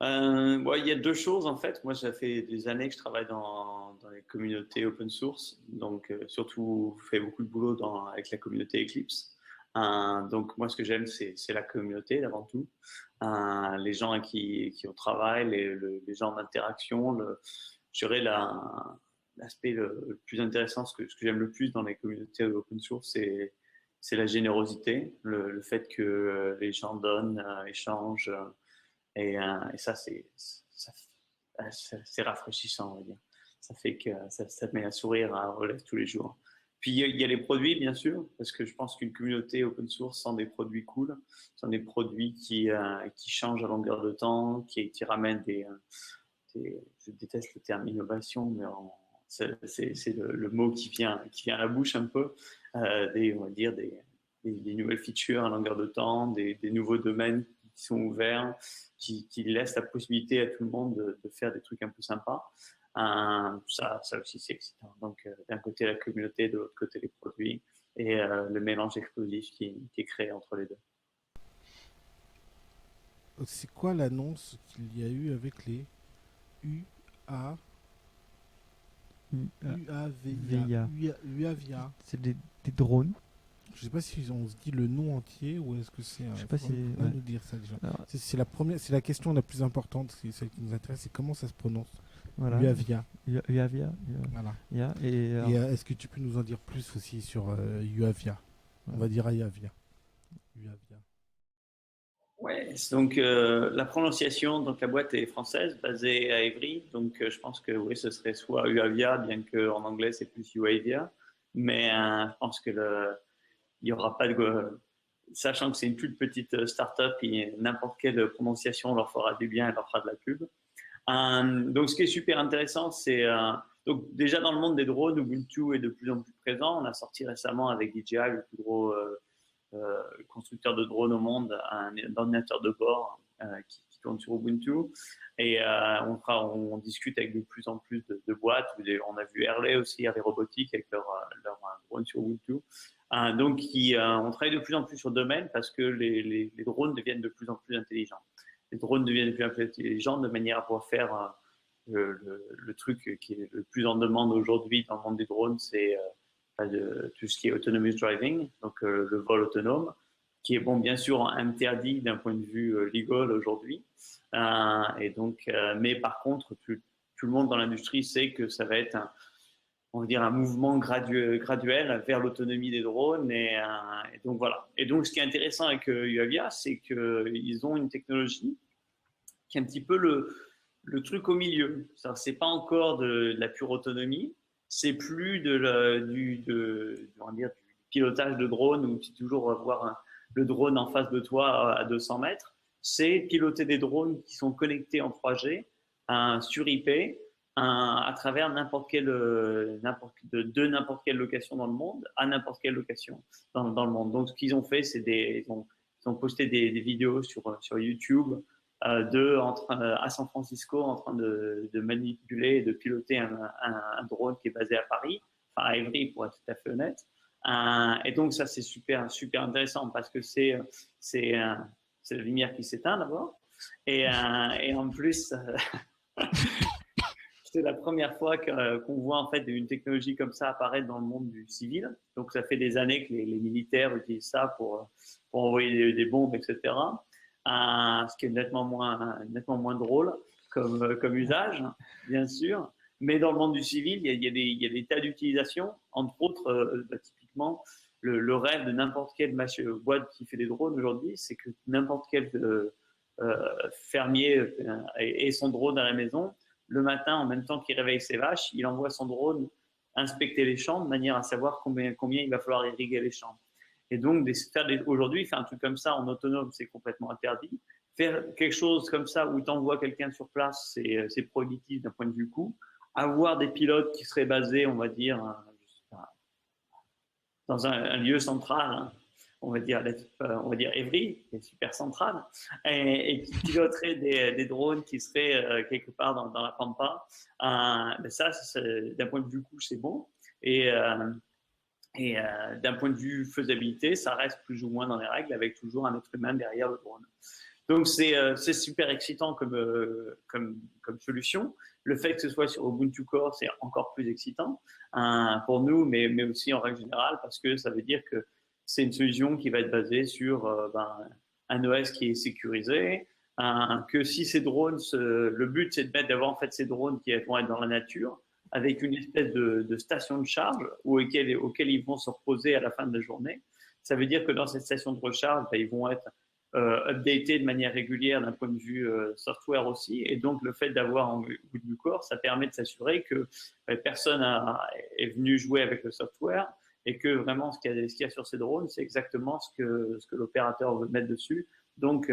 Il y a deux choses en fait. Moi, ça fait des années que je travaille dans les communautés open source, donc surtout je fais beaucoup de boulot avec la communauté Eclipse. Donc moi, ce que j'aime, c'est la communauté avant tout, les gens avec qui on travaille, les gens d'interaction. Je dirais l'aspect le plus intéressant, ce que j'aime le plus dans les communautés open source, c'est la générosité, le fait que les gens donnent, échangent. Et ça, c'est rafraîchissant, on va dire. Ça fait que ça te met un sourire à relève tous les jours. Puis il y a les produits, bien sûr, parce que je pense qu'une communauté open source sans des produits cool, sans des produits qui changent à longueur de temps, qui ramènent je déteste le terme innovation, mais c'est le mot qui vient à la bouche un peu, on va dire des nouvelles features à longueur de temps, des nouveaux domaines qui sont ouverts, qui laissent la possibilité à tout le monde de faire des trucs un peu sympas. Ça aussi, c'est excitant. Donc, d'un côté, la communauté, de l'autre côté, les produits et le mélange explosif qui est créé entre les deux. C'est quoi l'annonce qu'il y a eu avec les UAVIA? C'est des drones. Je sais pas si on se dit le nom entier ou est-ce que c'est. Je sais pas si. nous dire ça déjà. C'est la première, c'est la question la plus importante, c'est celle qui nous intéresse, c'est comment ça se prononce. Voilà. UAVIA. UAVIA. Voilà. Et est-ce que tu peux nous en dire plus aussi sur UAVIA? On va dire UAVIA. UAVIA. Ouais, donc la prononciation, donc la boîte est française, basée à Évry, donc je pense que oui, ce serait soit UAVIA, bien qu'en anglais c'est plus UAVIA, mais je pense que il n'y aura pas de. Sachant que c'est une toute petite start-up, n'importe quelle prononciation leur fera du bien et leur fera de la pub. Donc, ce qui est super intéressant, c'est. Donc, déjà dans le monde des drones, Ubuntu est de plus en plus présent. On a sorti récemment avec DJI, le plus gros constructeur de drones au monde, un ordinateur de bord qui tourne sur Ubuntu. Et on discute avec de plus en plus de boîtes. On a vu Airley aussi, Airley Robotics, avec leur drone sur Ubuntu. Donc, on travaille de plus en plus sur le domaine parce que les drones deviennent de plus en plus intelligents. Les drones deviennent de plus en plus intelligents de manière à pouvoir faire le truc qui est le plus en demande aujourd'hui dans le monde des drones, c'est tout ce qui est autonomous driving, donc le vol autonome, qui est bien sûr interdit d'un point de vue legal aujourd'hui. Et donc, mais par contre, tout le monde dans l'industrie sait que ça va être on va dire un mouvement graduel vers l'autonomie des drones et donc voilà. Et donc ce qui est intéressant avec UAVIA, c'est qu'ils ont une technologie qui est un petit peu le truc au milieu. C'est pas encore de la pure autonomie, c'est plus du pilotage de drone où tu toujours voir le drone en face de toi à 200 mètres. C'est piloter des drones qui sont connectés en 3G sur IP à travers n'importe quelle location dans le monde à n'importe quelle location dans le monde. Donc, ce qu'ils ont fait, c'est ils ont posté des vidéos sur YouTube à San Francisco en train de manipuler et de piloter un drone qui est basé à Paris, enfin à Évry pour être tout à fait honnête. Et donc, ça, c'est super, super intéressant parce que c'est la lumière qui s'éteint d'abord. Et en plus, c'est la première fois qu'on voit en fait une technologie comme ça apparaître dans le monde du civil. Donc, ça fait des années que les militaires utilisent ça pour envoyer des bombes, etc. Ce qui est nettement moins drôle comme usage, bien sûr. Mais dans le monde du civil, il y a des tas d'utilisations. Entre autres, typiquement, le rêve de n'importe quelle boîte qui fait des drones aujourd'hui, c'est que n'importe quel fermier ait son drone à la maison. Le matin, en même temps qu'il réveille ses vaches, il envoie son drone inspecter les champs de manière à savoir combien il va falloir irriguer les champs. Et donc, aujourd'hui, faire un truc comme ça en autonome, c'est complètement interdit. faire quelque chose comme ça où tu envoies quelqu'un sur place, c'est prohibitif d'un point de vue coût. Avoir des pilotes qui seraient basés, on va dire, dans un lieu central, hein, on va dire Évry, qui est super central, et qui piloterait des drones qui seraient quelque part dans la pampa. Ben ça, d'un point de vue coût, c'est bon. Et d'un point de vue faisabilité, ça reste plus ou moins dans les règles, avec toujours un être humain derrière le drone. Donc c'est super excitant comme solution. Le fait que ce soit sur Ubuntu Core, c'est encore plus excitant pour nous, mais aussi en règle générale, parce que ça veut dire que c'est une solution qui va être basée sur un OS qui est sécurisé, que si ces drones, le but c'est d'avoir en fait ces drones qui vont être dans la nature, avec une espèce de station de charge auquel ils vont se reposer à la fin de la journée. Ça veut dire que dans cette station de recharge, ils vont être updatés de manière régulière d'un point de vue software aussi. Et donc, le fait d'avoir un Ubuntu Core, ça permet de s'assurer que personne est venu jouer avec le software et que vraiment ce qu'il y a sur ces drones, c'est exactement ce que l'opérateur veut mettre dessus. Donc,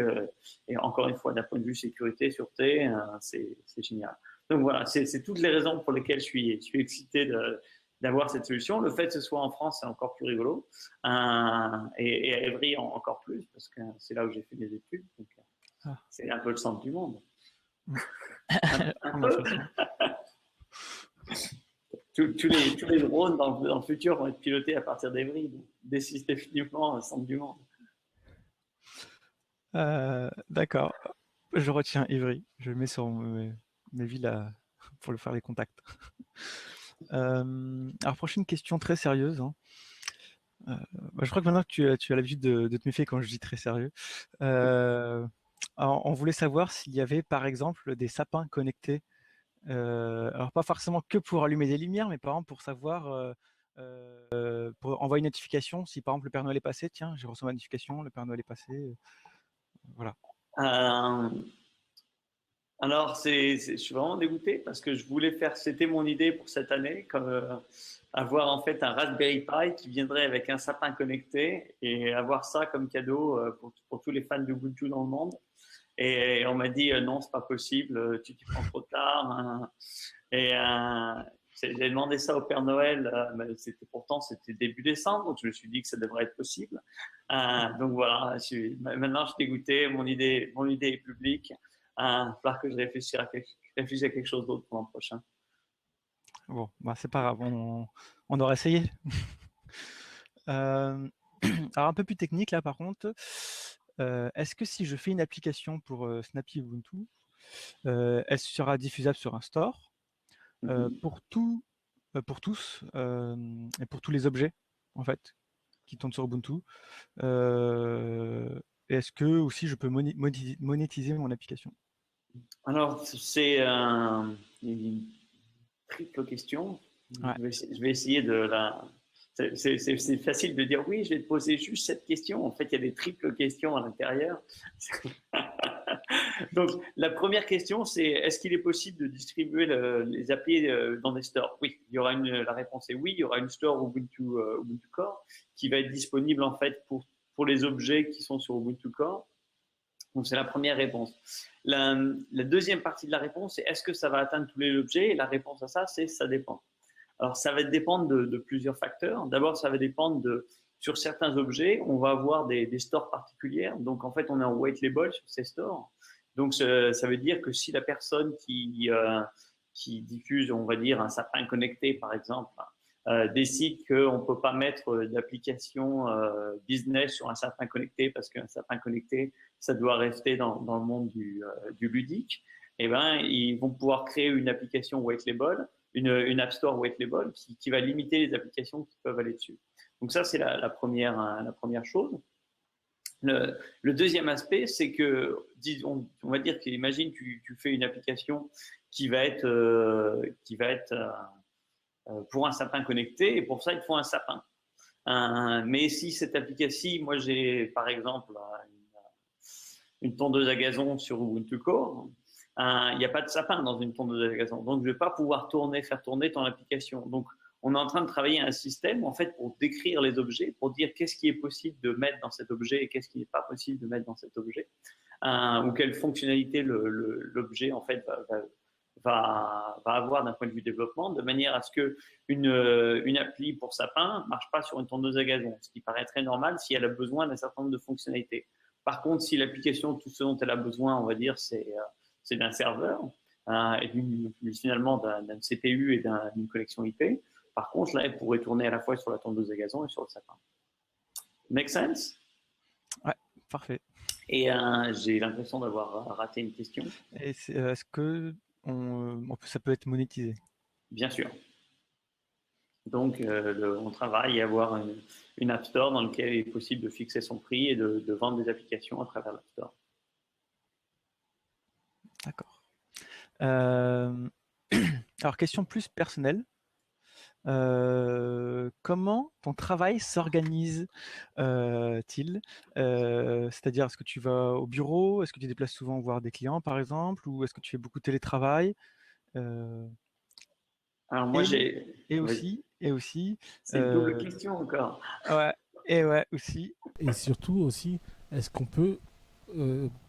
et encore une fois, d'un point de vue sécurité, sûreté, c'est génial. Donc voilà, c'est toutes les raisons pour lesquelles je suis excité d'avoir cette solution. Le fait que ce soit en France, c'est encore plus rigolo. Et à Évry, encore plus, parce que c'est là où j'ai fait mes études. Donc, c'est un peu le centre du monde. Tous les drones dans le futur vont être pilotés à partir d'Evry, définitivement le centre du monde. D'accord, je retiens Ivry, je le mets sur mes villes pour faire les contacts. Alors prochaine question très sérieuse. Hein. Je crois que maintenant que tu as l'habitude de te méfier quand je dis très sérieux. Alors, on voulait savoir s'il y avait par exemple des sapins connectés. Alors pas forcément que pour allumer des lumières, mais par exemple pour savoir, pour envoyer une notification, si par exemple le Père Noël est passé, tiens, j'ai reçu ma notification, le Père Noël est passé, voilà. Alors, je suis vraiment dégoûté parce que je voulais c'était mon idée pour cette année, comme avoir en fait un Raspberry Pi qui viendrait avec un sapin connecté et avoir ça comme cadeau pour tous les fans d'Ubuntu dans le monde. Et on m'a dit non, c'est pas possible, tu t'y prends trop tard. Hein. Et j'ai demandé ça au Père Noël, mais pourtant c'était début décembre, donc je me suis dit que ça devrait être possible. Donc voilà, maintenant je suis dégoûté, mon idée est publique. Il va falloir que je réfléchisse à quelque chose d'autre pour l'an prochain. Bon, bah c'est pas grave, on aura essayé. Alors un peu plus technique là par contre. Est-ce que si je fais une application pour Snappy Ubuntu, elle sera diffusable sur un store pour tous et pour tous les objets en fait qui tournent sur Ubuntu. Est-ce que aussi je peux monétiser mon application? Alors c'est une triple question. Ouais. Je vais essayer de la. C'est facile de dire oui, je vais te poser juste cette question. En fait, il y a des triples questions à l'intérieur. Donc, la première question, c'est est-ce qu'il est possible de distribuer les applis dans des stores? Oui, la réponse est oui. Il y aura une store Ubuntu Core qui va être disponible en fait pour les objets qui sont sur Ubuntu Core. Donc, c'est la première réponse. La deuxième partie de la réponse, c'est est-ce que ça va atteindre tous les objets? Et la réponse à ça, c'est ça dépend. Alors, ça va dépendre de plusieurs facteurs. D'abord, ça va dépendre sur certains objets, on va avoir des stores particulières. Donc, en fait, on est en white label sur ces stores. Donc, ça veut dire que si la personne qui diffuse, on va dire, un sapin connecté, par exemple, décide qu'on ne peut pas mettre d'application business sur un sapin connecté parce qu'un sapin connecté, ça doit rester dans le monde du ludique, eh ben, ils vont pouvoir créer une application white label, une App Store white label qui va limiter les applications qui peuvent aller dessus. Donc ça, c'est la première chose. Le deuxième aspect, c'est que, on va dire qu'imagine tu fais une application qui va être pour un sapin connecté, et pour ça, il te faut un sapin. Mais si cette application, moi j'ai par exemple une tondeuse à gazon sur Ubuntu Core, il n'y a pas de sapin dans une tondeuse à gazon, donc je ne vais pas pouvoir faire tourner ton application. Donc on est en train de travailler un système en fait pour décrire les objets, pour dire qu'est-ce qui est possible de mettre dans cet objet et qu'est-ce qui n'est pas possible de mettre dans cet objet. ou quelle fonctionnalité l'objet en fait va avoir d'un point de vue développement, de manière à ce que une appli pour sapin marche pas sur une tondeuse à gazon, ce qui paraît très normal si elle a besoin d'un certain nombre de fonctionnalités. Par contre, si l'application, tout ce dont elle a besoin, on va dire, c'est d'un serveur et finalement d'un CPU et d'une connexion IP. Par contre, là, elle pourrait tourner à la fois sur la tondeuse à gazon et sur le sapin. Make sense? Ouais, parfait. Et j'ai l'impression d'avoir raté une question. Et est-ce que ça peut être monétisé? Bien sûr. Donc, on travaille à avoir une App Store dans laquelle il est possible de fixer son prix et de vendre des applications à travers l'App Store. D'accord. Alors, question plus personnelle. Comment ton travail s'organise-t-il? C'est-à-dire, est-ce que tu vas au bureau? Est-ce que tu te déplaces souvent voir des clients, par exemple? Ou est-ce que tu fais beaucoup de télétravail? Alors moi, Et aussi, c'est une double question encore. Ouais, et ouais, aussi. Et surtout aussi, est-ce qu'on peut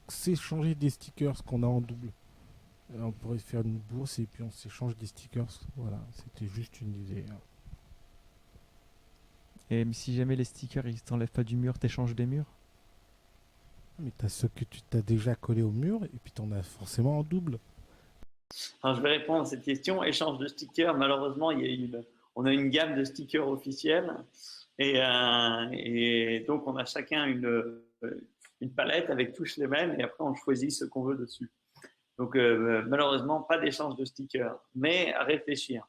s'échanger des stickers qu'on a en double? On pourrait faire une bourse et puis on s'échange des stickers. Voilà, c'était juste une idée. Et si jamais les stickers ils t'enlèvent pas du mur, t'échanges des murs? Mais t'as ceux que tu t'as déjà collés au mur et puis t'en as forcément en double. Alors, je vais répondre à cette question. Échange de stickers, malheureusement, on a une gamme de stickers officiels et donc on a chacun une palette avec tous les mêmes et après on choisit ce qu'on veut dessus. Donc malheureusement, pas d'échange de stickers, mais à réfléchir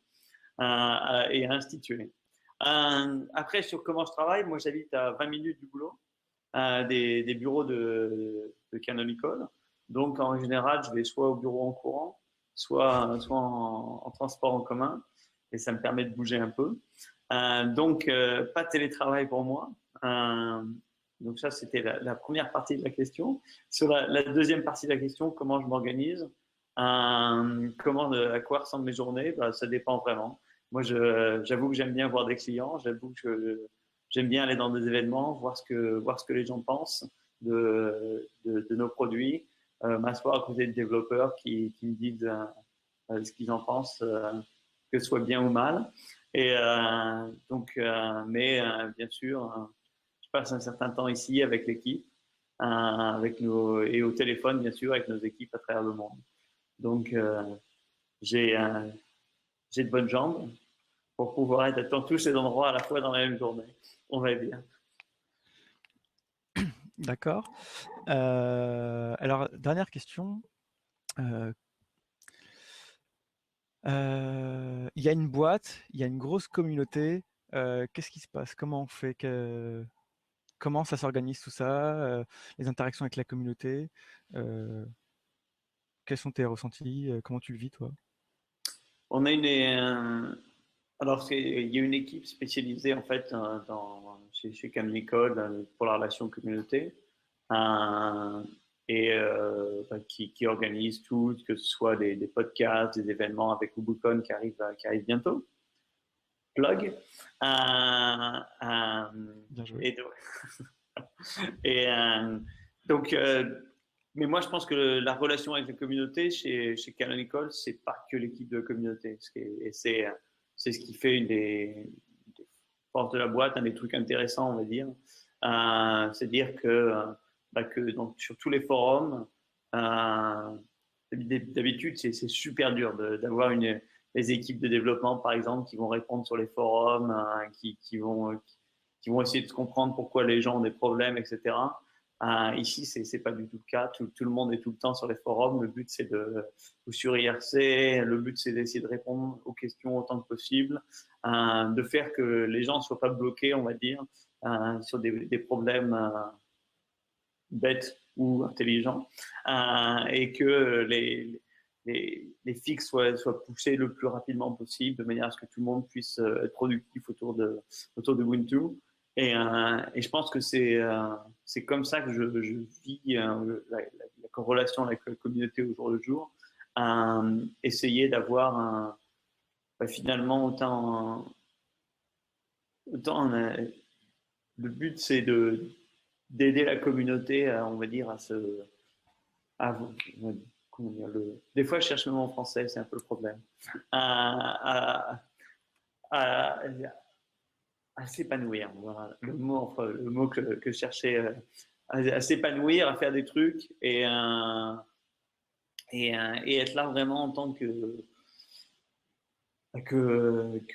et à instituer. Après, sur comment je travaille, moi j'habite à 20 minutes du boulot, des bureaux de Canonical. Donc en général, je vais soit au bureau en courant, soit en transport en commun, et ça me permet de bouger un peu. Donc pas de télétravail pour moi. Donc ça, c'était la première partie de la question. Sur la deuxième partie de la question, comment je m'organise, à quoi ressemblent mes journées, bah, ça dépend vraiment. Moi, j'avoue que j'aime bien voir des clients, j'avoue que j'aime bien aller dans des événements, voir ce que les gens pensent de nos produits, m'asseoir à côté de développeurs qui me disent ce qu'ils en pensent, que ce soit bien ou mal. Et bien sûr, je passe un certain temps ici avec l'équipe, et au téléphone, bien sûr, avec nos équipes à travers le monde. Donc, j'ai de bonnes jambes pour pouvoir être dans tous ces endroits à la fois dans la même journée. On va dire. D'accord. Alors, dernière question. Il y a une boîte, il y a une grosse communauté. Qu'est-ce qui se passe? Comment on fait comment ça s'organise tout ça? Les interactions avec la communauté? Quels sont tes ressentis? Comment tu le vis, toi? On a alors, il y a une équipe spécialisée en fait chez Camlicode pour la relation communauté qui organise tout, que ce soit des podcasts, des événements avec UbuCon qui arrive bientôt. Plug. Bien joué. Et donc, mais moi, je pense que la relation avec la communauté chez Canonical, c'est pas que l'équipe de communauté. C'est ce qui fait une des forces de la boîte, un des trucs intéressants, on va dire. C'est-à-dire que donc, sur tous les forums, d'habitude, c'est super dur d'avoir les équipes de développement, par exemple, qui vont répondre sur les forums, qui vont essayer de comprendre pourquoi les gens ont des problèmes, etc. Ici, c'est pas du tout le cas. Tout le monde est tout le temps sur les forums. Le but, ou sur IRC, le but, c'est d'essayer de répondre aux questions autant que possible, de faire que les gens ne soient pas bloqués, on va dire, sur des problèmes bêtes ou intelligents, et que les fixes soient poussés le plus rapidement possible, de manière à ce que tout le monde puisse être productif autour de Ubuntu. Et je pense que c'est comme ça que je vis la corrélation avec la communauté au jour le jour. Essayer d'avoir finalement autant le but c'est d'aider la communauté, on va dire, Ah, comment dire, des fois, je cherche le mot en français, c'est un peu le problème. À, à, à s'épanouir. Voilà, le mot que je cherchais, à s'épanouir, à faire des trucs et être là vraiment en tant que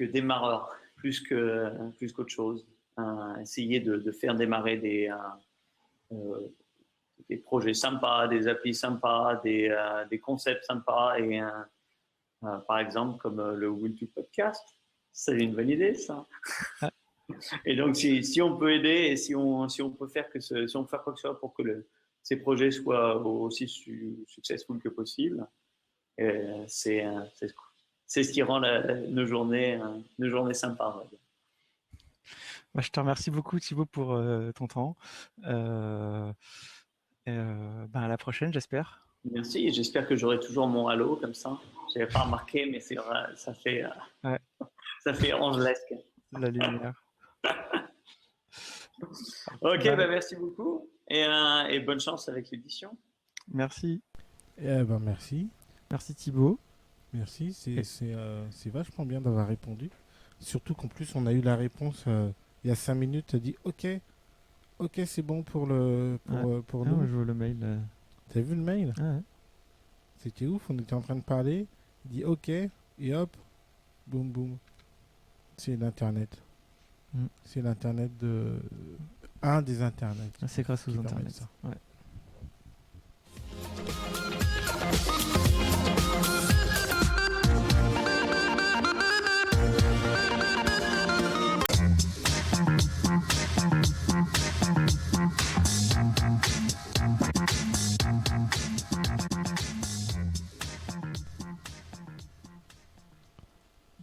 démarreur, plus qu'autre chose. Essayer de faire démarrer euh, des projets sympas, des applis sympas, des concepts sympas. Par exemple, comme le Ubuntu Podcast, c'est une bonne idée, ça. Ah, Et donc, si on peut aider et si on peut faire si on peut faire quoi que ce soit pour que ces projets soient aussi successful que possible, c'est c'est ce qui rend nos journées sympas. On va dire. bah, je te remercie beaucoup Thibaut pour ton temps. À la prochaine, j'espère. Merci. J'espère que j'aurai toujours mon halo comme ça. Je n'avais pas remarqué, mais c'est vrai, Ouais, ça fait angelesque. la lumière. Ok, Bah, bah merci beaucoup et bonne chance avec l'édition. merci. Eh ben, merci. Merci Thibaut. Merci. Et- C'est vachement bien d'avoir répondu. Surtout qu'en plus, on a eu la réponse il y a 5 minutes. Tu as dit OK, OK, c'est bon Ouais. pour Ah, nous. je vois le mail. T'as vu le mail? Ah, ouais. C'était ouf. On était en train de parler. Il dit OK, et hop, boum, boum. C'est l'Internet. Mm. C'est l'Internet de. Un des Internets. Ah, c'est grâce qui aux permet internets. ça. Ouais.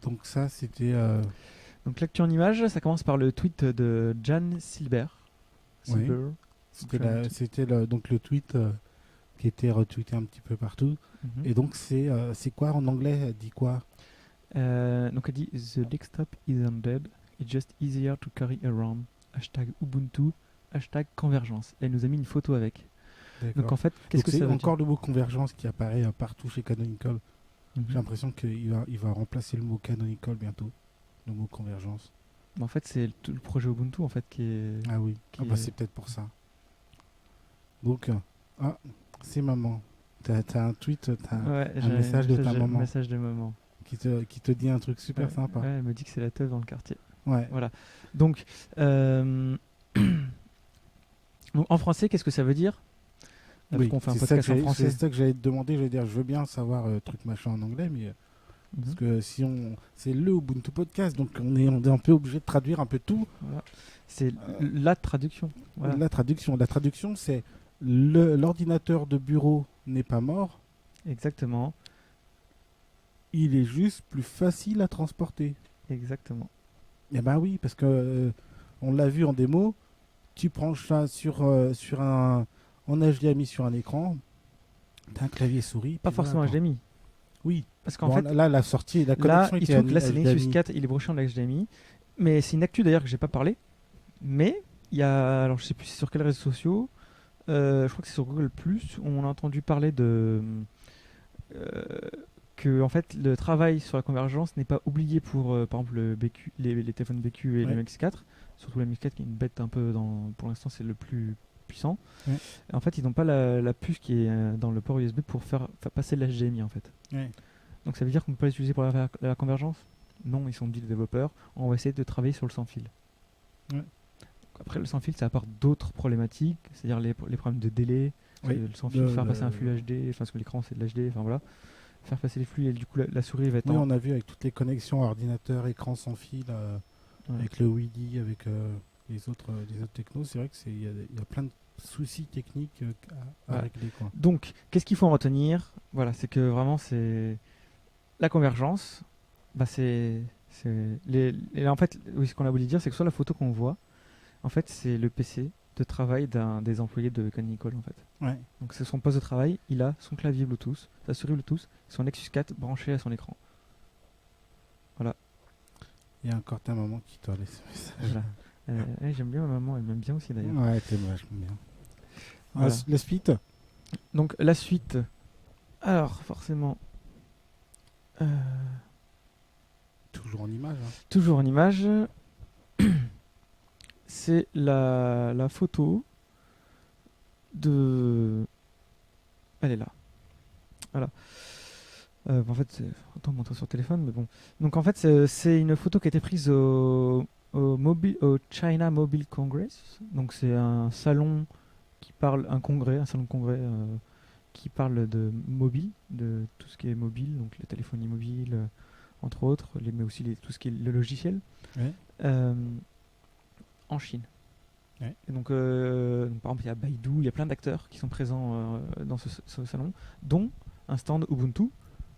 Donc, ça, c'était. Donc l'actu en image, ça commence par le tweet de Jan Silber. Oui. Silber. C'était donc le tweet qui était retweeté un petit peu partout. Mhm. Et donc, c'est quoi en anglais? Elle dit quoi? Donc elle dit The desktop isn't dead, it's just easier to carry around. Hashtag Ubuntu, hashtag convergence. Elle nous a mis une photo avec. Donc D'accord. en fait, qu'est-ce Donc, que c'est ça veut encore le mot convergence qui apparaît partout chez Canonical. dire? J'ai l'impression qu'il va remplacer le mot canonical bientôt. Le mot convergence. En fait, c'est tout le projet Ubuntu en fait qui est. Ah oui. Qui Ah bah est- c'est peut-être pour ça. Donc, c'est maman. T'as un tweet, Ouais, un j'ai message de ta maman message de maman. qui te dit un truc super Ouais, sympa. ouais, elle me dit que c'est la teuf dans le quartier. Ouais. Voilà. Donc, donc, en français, qu'est-ce que ça veut dire? Parce Oui, qu'on fait un c'est podcast en français. c'est ça que j'allais te demander. Je vais dire, je veux bien savoir truc machin en anglais, mais parce Mhm. que si c'est le Ubuntu podcast, donc on est un peu obligé de traduire un peu tout. Voilà. C'est la traduction. Voilà. La traduction, c'est l'ordinateur de bureau n'est pas mort, Exactement. il est juste plus facile à transporter. Exactement. Eh ben oui, parce que on l'a vu en démo, tu branches ça sur un en HDMI sur un écran, t'as un clavier souris. Pas puis forcément voilà, quoi. HDMI. Oui. Parce qu'en Bon, fait, là, la sortie, la là, connexion il se était trouve que là, c'est Nexus HDMI. 4, il est branché en HDMI. Mais c'est une actu d'ailleurs que j'ai pas parlé. Mais il y a, alors je sais plus sur quels réseaux sociaux, je crois que c'est sur Google+, on a entendu parler euh, que en fait le travail sur la convergence n'est pas obligé pour par exemple le BQ, les téléphones BQ et Ouais. le MX4, surtout le MX4 qui est une bête un peu pour l'instant c'est le plus puissant. Ouais. Et en fait ils n'ont pas la puce qui est dans le port USB pour faire passer l'HDMI en fait. Ouais. Donc ça veut dire qu'on peut pas l'utiliser pour la convergence? Non, ils sont dit les développeurs, on va essayer de travailler sur le sans fil. Ouais. Après le sans fil ça apporte d'autres problématiques, c'est-à-dire les problèmes de délai, Oui. le sans fil, faire passer un flux HD, enfin parce que l'écran c'est de l'HD, enfin voilà, faire passer les flux et du coup la souris va être Oui, en... on a vu avec toutes les connexions ordinateur, écran sans fil, Ouais. avec le WiDi, avec les autres technos, c'est vrai que il y a plein de soucis techniques à Ouais. régler, quoi. Donc, qu'est-ce qu'il faut en retenir? Voilà, c'est que vraiment, c'est la convergence. Bah, et en fait, oui, ce qu'on a voulu dire, c'est que sur la photo qu'on voit, en fait, c'est le PC de travail des employés de Canonical, en fait. Ouais. Donc, c'est son poste de travail. Il a son clavier Bluetooth, sa souris Bluetooth, son Nexus 4 branché à son écran. Il y a encore ta maman qui t'a laissé un message. Voilà. J'aime bien ma maman, elle m'aime bien aussi d'ailleurs. Ouais, t'es vachement bien. Voilà. Le split, Donc la suite. Alors forcément, Toujours en image. Hein. toujours en image, c'est la photo de. Elle est là. Voilà. En fait, autant montrer sur téléphone, mais bon. Donc en fait, c'est une photo qui a été prise au China Mobile Congress. Donc c'est un salon un salon de congrès qui parle de mobile, de tout ce qui est mobile, donc les téléphones mobiles, entre autres, mais aussi tout ce qui est le logiciel, Ouais. en Chine. Ouais. Et donc, par exemple, il y a Baidu, il y a plein d'acteurs qui sont présents dans ce salon, dont un stand Ubuntu.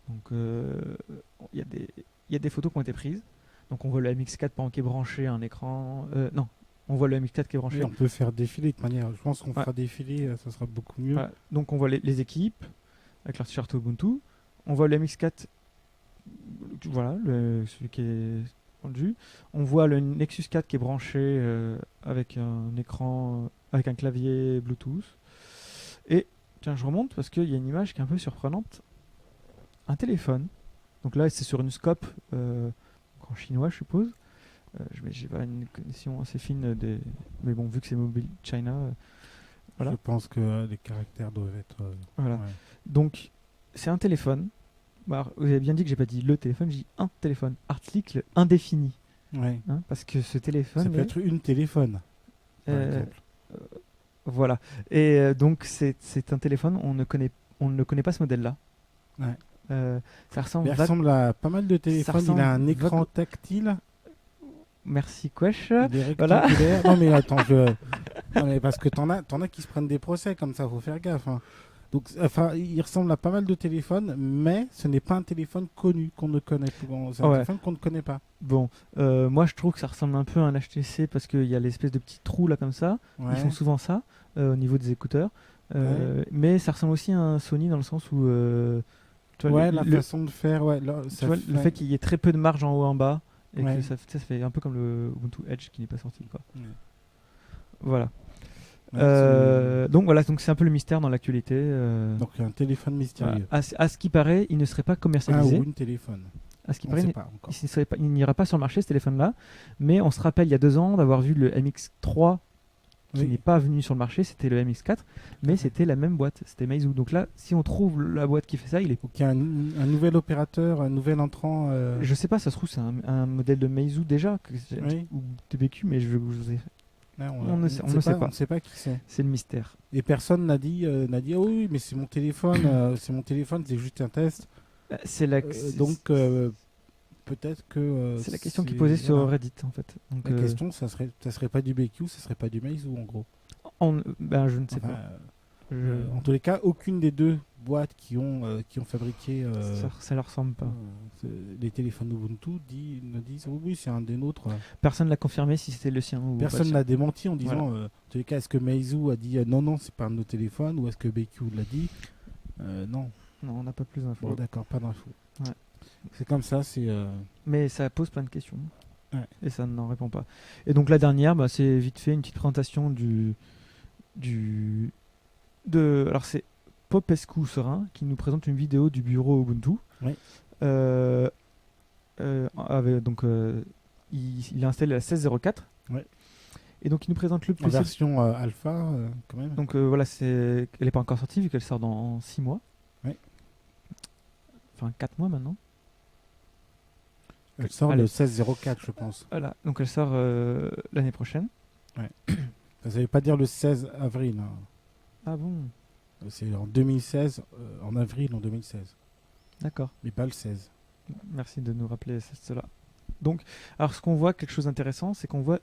Donc, il y a des photos qui ont été prises. Donc, on voit le MX4 par exemple, qui est branché à un écran. Non, on voit le MX4 qui est branché. Oui, on peut faire défiler de toute manière. Je pense qu'on Ouais. fera défiler, ça sera beaucoup mieux. Voilà. Donc, on voit les équipes avec leur t-shirt Ubuntu. On voit le MX4, voilà, celui qui est vendu. On voit le Nexus 4 qui est branché avec un écran, avec un clavier Bluetooth. Et tiens, je remonte parce qu'il y a une image qui est un peu surprenante. Un téléphone. Donc là, c'est sur une scope en chinois, je suppose. J'ai pas une connexion assez fine mais bon, vu que c'est mobile China, voilà. Je pense que les caractères doivent être. Voilà. Ouais. Donc, c'est un téléphone. Alors, vous avez bien dit que j'ai pas dit le téléphone, j'ai dit un téléphone. Article indéfini. Ouais. Hein, parce que ce téléphone. Ça peut être une téléphone, par euh, exemple. voilà. Et donc, c'est un téléphone, on ne connaît pas ce modèle-là. Ouais. Ça ressemble. Il ressemble à pas mal de téléphones. Il ressemble a un écran tactile. Merci, Quesh. Il est Voilà. rectangulaire. Non, mais attends, non, mais parce que t'en as qui se prennent des procès comme ça, faut faire gaffe. Hein. Donc, enfin, il ressemble à pas mal de téléphones, mais ce n'est pas un téléphone connu qu'on ne connaît pas. C'est un téléphone qu'on ne connaît pas. Bon, moi je trouve que ça ressemble un peu à un HTC parce qu'il y a l'espèce de petits trous là comme ça. Ouais. Ils font souvent ça au niveau des écouteurs. Ouais. Mais ça ressemble aussi à un Sony dans le sens où. Tu vois, Ouais, la façon de faire, ouais. Là, tu vois, le fait qu'il y ait très peu de marge en haut et en bas et Ouais. que ça fait un peu comme le Ubuntu Edge qui n'est pas sorti. Quoi. Ouais. Voilà. Ouais, donc voilà, donc c'est un peu le mystère dans l'actualité. Donc un téléphone mystérieux. Voilà. À ce qui paraît, il ne serait pas Un commercialisé. ou une téléphone. À ce qui On paraît, ne sait pas encore. il n'ira pas sur le marché ce téléphone-là. Mais on se rappelle il y a 2 ans d'avoir vu le MX3 qui Oui. n'est pas venu sur le marché, c'était le MX4, mais c'était la même boîte, c'était Meizu. Donc là, si on trouve la boîte qui fait ça, il est. Donc il y a un nouvel opérateur, un nouvel entrant. Je sais pas, ça se trouve c'est un modèle de Meizu déjà, Oui. ou TBQ, mais je vous ai. Ouais, on ne sait pas. On ne sait pas qui c'est. C'est le mystère. Et personne n'a dit, oh oui, mais c'est mon téléphone, c'est juste un test. C'est la. Donc peut-être que. c'est la question qui est posée sur voilà. Reddit en fait. Donc, La question, ça serait pas du BQ, ça serait pas du Meizu en gros. je ne sais Enfin, pas. En tous les cas, aucune des deux boîtes qui ont fabriqué ça leur ressemble pas. les téléphones Ubuntu ne disent oh oui, c'est un des nôtres. Personne l'a confirmé si c'était le sien ou pas Personne le n'a démenti en disant Voilà. en tous les cas, est-ce que Meizu a dit non, c'est pas un de nos téléphones, ou est-ce que BQ l'a dit non. Non, on n'a pas plus d'infos. Bon, d'accord, pas d'infos. Ouais. C'est comme ça, c'est. Mais ça pose plein de questions. Ouais. Et ça n'en répond pas. Et donc la dernière, c'est vite fait une petite présentation alors c'est Popescu Serein qui nous présente une vidéo du bureau Ubuntu. Oui. Donc il a installé la 16.04. Ouais. Et donc il nous présente le En PC. version alpha, quand même. Donc voilà, elle n'est pas encore sortie vu qu'elle sort dans 6 mois. Ouais. Enfin 4 mois maintenant. Elle sort Allez. le 16-04, je pense. Voilà, donc elle sort l'année prochaine. Ça veut pas dire le 16 avril. Hein. Ah bon, C'est en 2016, en avril en 2016. d'accord. Mais pas le 16. Merci de nous rappeler cela. Donc, alors ce qu'on voit, quelque chose d'intéressant, c'est qu'on voit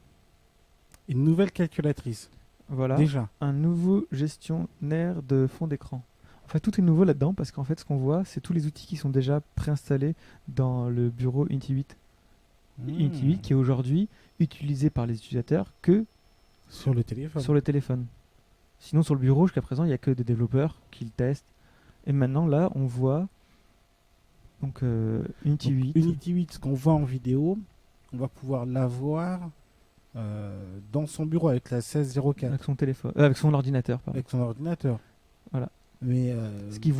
Une nouvelle calculatrice. voilà, Déjà. un nouveau gestionnaire de fond d'écran. Enfin, tout est nouveau là-dedans parce qu'en fait, ce qu'on voit, c'est tous les outils qui sont déjà préinstallés dans le bureau Unity 8. Unity 8 qui est aujourd'hui utilisé par les utilisateurs que Sur le téléphone. sur le téléphone. Sinon, sur le bureau, jusqu'à présent, il n'y a que des développeurs qui le testent. Et maintenant, là, on voit donc Unity Donc, 8. Unity 8, ce qu'on voit en vidéo, on va pouvoir l'avoir dans son bureau avec la 1604. Avec son téléphone, avec son ordinateur, pardon. Avec son ordinateur. Mais Ce qui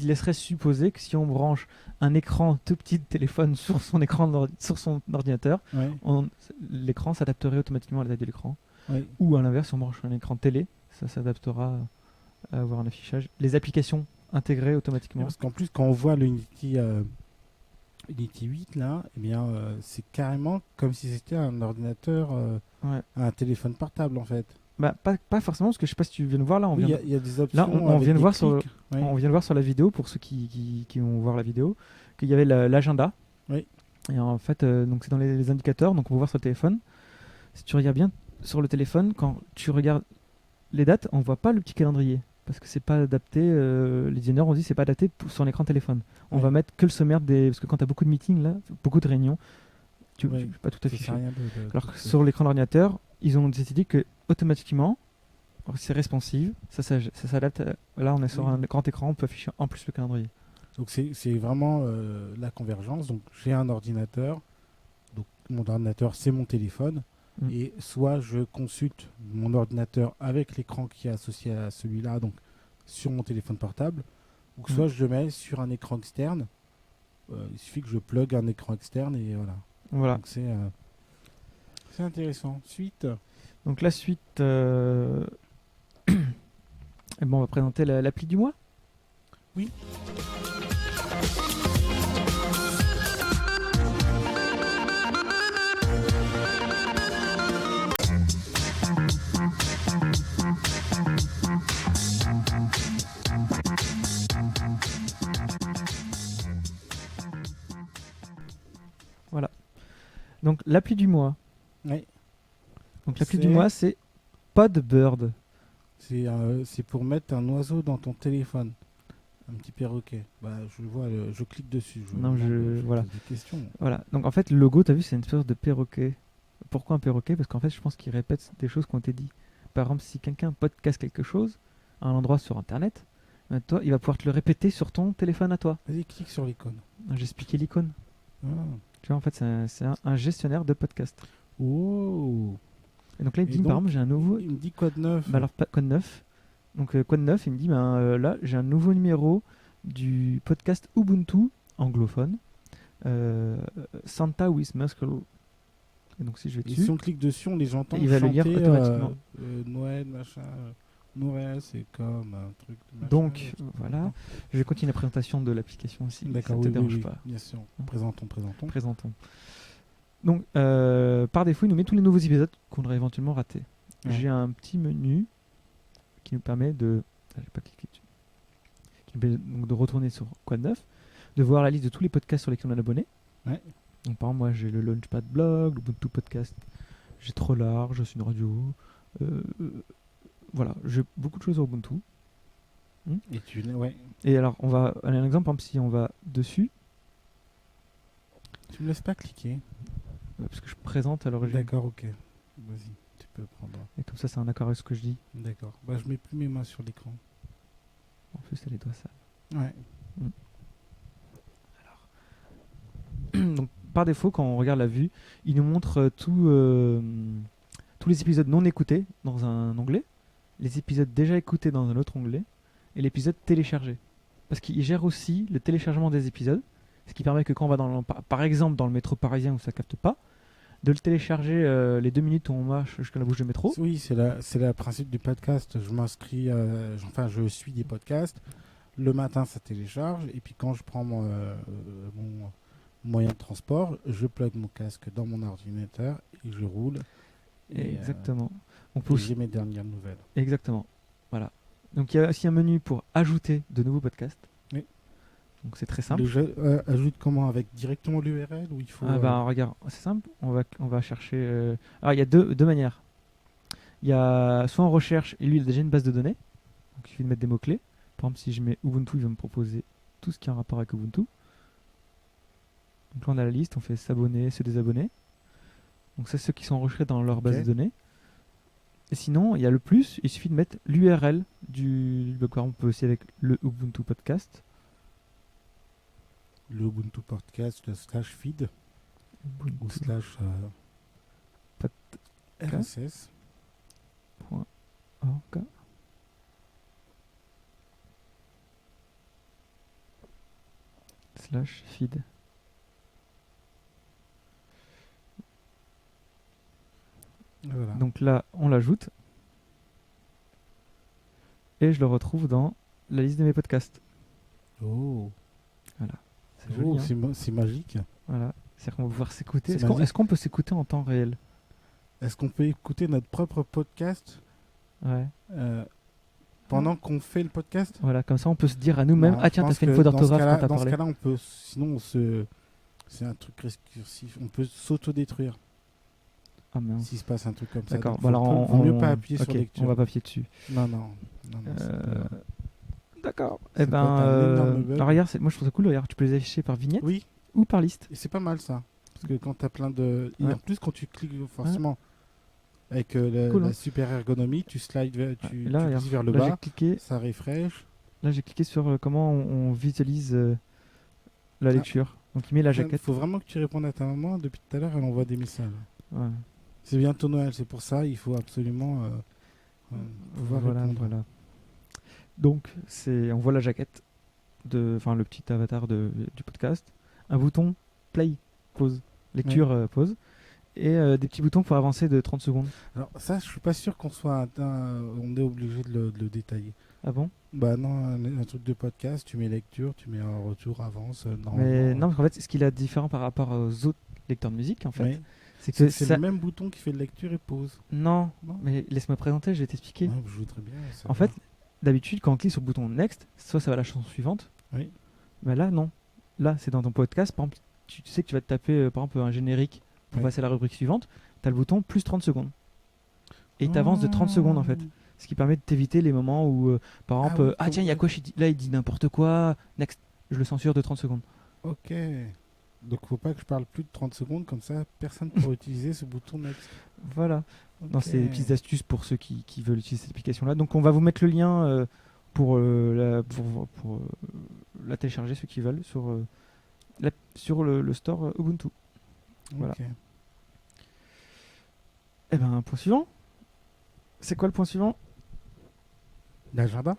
laisserait supposer que si on branche un écran tout petit de téléphone sur sur son ordinateur, ouais, l'écran s'adapterait automatiquement à la taille de l'écran. ouais. Ou à l'inverse, si on branche un écran télé, ça s'adaptera à avoir un affichage. Les applications intégrées automatiquement. Parce qu'en plus, quand on voit le Unity 8, là, eh bien, c'est carrément comme si c'était un ordinateur, Ouais. un téléphone portable, en fait. Bah, pas forcément, parce que je sais pas si tu viens de voir là. Oui, il y a des options. on avec vient de des voir sur- clics. Ouais. On vient de voir sur la vidéo, pour ceux qui vont voir la vidéo, qu'il y avait l'agenda. Oui. Et en fait, donc c'est dans les indicateurs, donc on peut voir sur le téléphone. Si tu regardes bien sur le téléphone, quand tu regardes les dates, on voit pas le petit calendrier. Parce que c'est pas adapté, les designers ont dit c'est pas adapté sur l'écran téléphone. On Oui. va mettre que le sommaire des. Parce que quand tu as beaucoup de meetings, là, beaucoup de réunions, tu Oui. peux pas tout Ça afficher. sert à rien Alors que sur l'écran d'ordinateur, ils ont décidé que automatiquement, c'est responsive, ça s'adapte. Là, on est sur Oui. un grand écran, on peut afficher en plus le calendrier. Donc c'est vraiment la convergence. Donc j'ai un ordinateur. Donc mon ordinateur, c'est mon téléphone. Mm. Et soit je consulte mon ordinateur avec l'écran qui est associé à celui-là, donc sur mon téléphone portable, ou que soit je le mets sur un écran externe. Il suffit que je plug un écran externe et voilà. Voilà. Donc c'est intéressant. Suite. Donc la suite, et bon, on va présenter l'appli du mois. Oui. Voilà. Donc l'appli du mois. Ouais. Donc l'appli C'est- du mois, c'est Podbird. C'est pour mettre un oiseau dans ton téléphone. Un petit perroquet. Bah, je vois, je clique dessus. Non, voilà. pose des questions. Voilà. Donc en fait, le logo, t'as vu, c'est une espèce de perroquet. Pourquoi un perroquet? Parce qu'en fait, je pense qu'il répète des choses qui ont été dites. Par exemple, si quelqu'un podcast quelque chose à un endroit sur Internet, toi, il va pouvoir te le répéter sur ton téléphone à toi. Vas-y, clique sur l'icône. J'ai expliqué l'icône. Ah. Tu vois, en fait, c'est un gestionnaire de podcast. Oh. Et donc là, il me Et dit, par donc, exemple, j'ai un nouveau. Il me dit quoi de neuf? Bah alors, quoi de neuf? Donc, quoi de neuf? Il me dit, là, j'ai un nouveau numéro du podcast Ubuntu anglophone, Santa with Muscle. Et donc, si je vais Et dessus, si on clique dessus, on les entend Il va le lire chanter automatiquement. Noël, machin. Noël, c'est comme un truc de machin. donc voilà. Je vais continuer la présentation de l'application aussi. D'accord, ça te oui, dérange oui, pas. bien sûr. Hein. Présentons. Présentons. Donc, par défaut, il nous met tous les nouveaux épisodes qu'on aurait éventuellement ratés. Ouais. J'ai un petit menu qui nous permet de. Ah, j'ai pas cliqué dessus. Qui nous permet donc de retourner sur Quoi de neuf, de voir la liste de tous les podcasts sur lesquels on est abonné. Ouais. Donc, par exemple, moi, j'ai le Launchpad Blog, l'Ubuntu Podcast. J'ai Trop Large, c'est une radio. Voilà, j'ai beaucoup de choses sur Ubuntu. Et ouais. Et alors, on va. Un exemple, par exemple, si on va dessus, Tu me laisses pas cliquer. parce que je présente à l'origine. D'accord, ok. Vas-y, tu peux prendre. Et comme ça, c'est un accord avec ce que je dis. D'accord. Bah, je mets plus mes mains sur l'écran. En plus, t'as les doigts sales. Ouais. Donc, par défaut, quand on regarde la vue, il nous montre tous les épisodes non écoutés dans un onglet, les épisodes déjà écoutés dans un autre onglet, et l'épisode téléchargé. Parce qu'il gère aussi le téléchargement des épisodes, ce qui permet que quand on va par exemple dans le métro parisien où ça capte pas, de le télécharger les 2 minutes où on marche jusqu'à la bouche de métro. Oui, c'est le principe du podcast. Je m'inscris, je suis des podcasts. Le matin, ça télécharge. Et puis quand je prends mon moyen de transport, je plug mon casque dans mon ordinateur et je roule. Et, Exactement. On peut et aussi... j'ai mes dernières nouvelles. Exactement. Voilà. Donc il y a aussi un menu pour ajouter de nouveaux podcasts. Oui. Donc c'est très simple. Ajoute comment? Avec directement l'URL ou il faut Regarde, c'est simple. On va chercher. Alors il y a deux manières. Il y a soit on recherche et lui il a déjà une base de données. Donc il suffit de mettre des mots clés. Par exemple si je mets Ubuntu, il va me proposer tout ce qui a un rapport avec Ubuntu. Donc là on a la liste. On fait s'abonner, se désabonner. Donc c'est ceux qui sont enregistrés dans leur base de données. Et sinon, il y a le plus, il suffit de mettre l'URL du blog. On peut aussi avec le Ubuntu Podcast. le Ubuntu Podcast, le /feed ou /RSS. .org. /feed. Voilà. Donc là, on l'ajoute. Et je le retrouve dans la liste de mes podcasts. Oh, C'est joli, hein. c'est magique. Voilà. C'est-à-dire qu'on va pouvoir s'écouter. C'est Est-ce qu'on magique. est-ce qu'on peut s'écouter en temps réel? Est-ce qu'on peut écouter notre propre podcast Ouais. pendant qu'on fait le podcast? Voilà, comme ça on peut se dire à nous-mêmes, Non, ah je tiens, t'as pense fait une que faute dans ce d'orthographe cas-là- quand t'as Dans ce parlé. cas-là, on peut, sinon, c'est un truc récursif. On peut s'autodétruire Ah mince. s'il se passe un truc comme ça. D'accord, Donc, bon alors vaut mieux pas appuyer ok, sur lecture. on va pas appuyer dessus. Non, c'est Euh, pas- D'accord. Ça Eh peut ben, être un énorme bug. alors regarde, moi je trouve ça cool, regarde, tu peux les afficher par vignette Oui, ou par liste. et c'est pas mal ça. Parce que quand t'as plein de. Et Ouais. en plus, quand tu cliques, forcément, avec Cool, la hein. super ergonomie, tu slides Et là, tu regarde, glisses vers le là, bas, ça refresh. j'ai cliqué sur comment on visualise la lecture. Donc il met la Il jaquette. faut vraiment que tu répondes à ta maman. Depuis tout à l'heure, elle envoie des messages. Ouais. C'est bientôt Noël, c'est pour ça, il faut absolument pouvoir répondre. Voilà. Donc on voit la jaquette, enfin le petit avatar du podcast, un bouton play, pause, lecture, pause, et des petits boutons pour avancer de 30 secondes. Alors ça, je suis pas sûr qu'on soit on est obligé de le détailler. Ah bon? Bah non, un truc de podcast, tu mets lecture, tu mets un retour, avance, Mais normalement. non, parce qu'en fait, ce qu'il a de différent par rapport aux autres lecteurs de musique, en fait, Ouais. c'est que C'est ça... le même bouton qui fait lecture et pause. Non, Non. mais laisse-moi présenter, je vais t'expliquer. Ouais, je voudrais bien. En fait, d'habitude, quand on clique sur le bouton Next, soit ça va à la chanson suivante. Oui. Mais là, non. Là, c'est dans ton podcast. Par exemple, tu sais que tu vas te taper, par exemple, un générique pour Oui. passer à la rubrique suivante. Tu as le bouton plus 30 secondes. Et il t'avance de 30 secondes, en fait. Ce qui permet de t'éviter les moments où, par Ah exemple, oui, tiens, il y a quoi là, il dit n'importe quoi. Next. Je le censure de 30 secondes. Ok. Donc faut pas que je parle plus de 30 secondes, comme ça personne ne pourra utiliser ce bouton next. Voilà. Non, Ok. c'est des petites astuces pour ceux qui veulent utiliser cette application-là. Donc, on va vous mettre le lien pour la télécharger, ceux qui veulent, sur le store Ubuntu. Voilà. Ok. Eh ben, point suivant. C'est quoi le point suivant? L'agenda?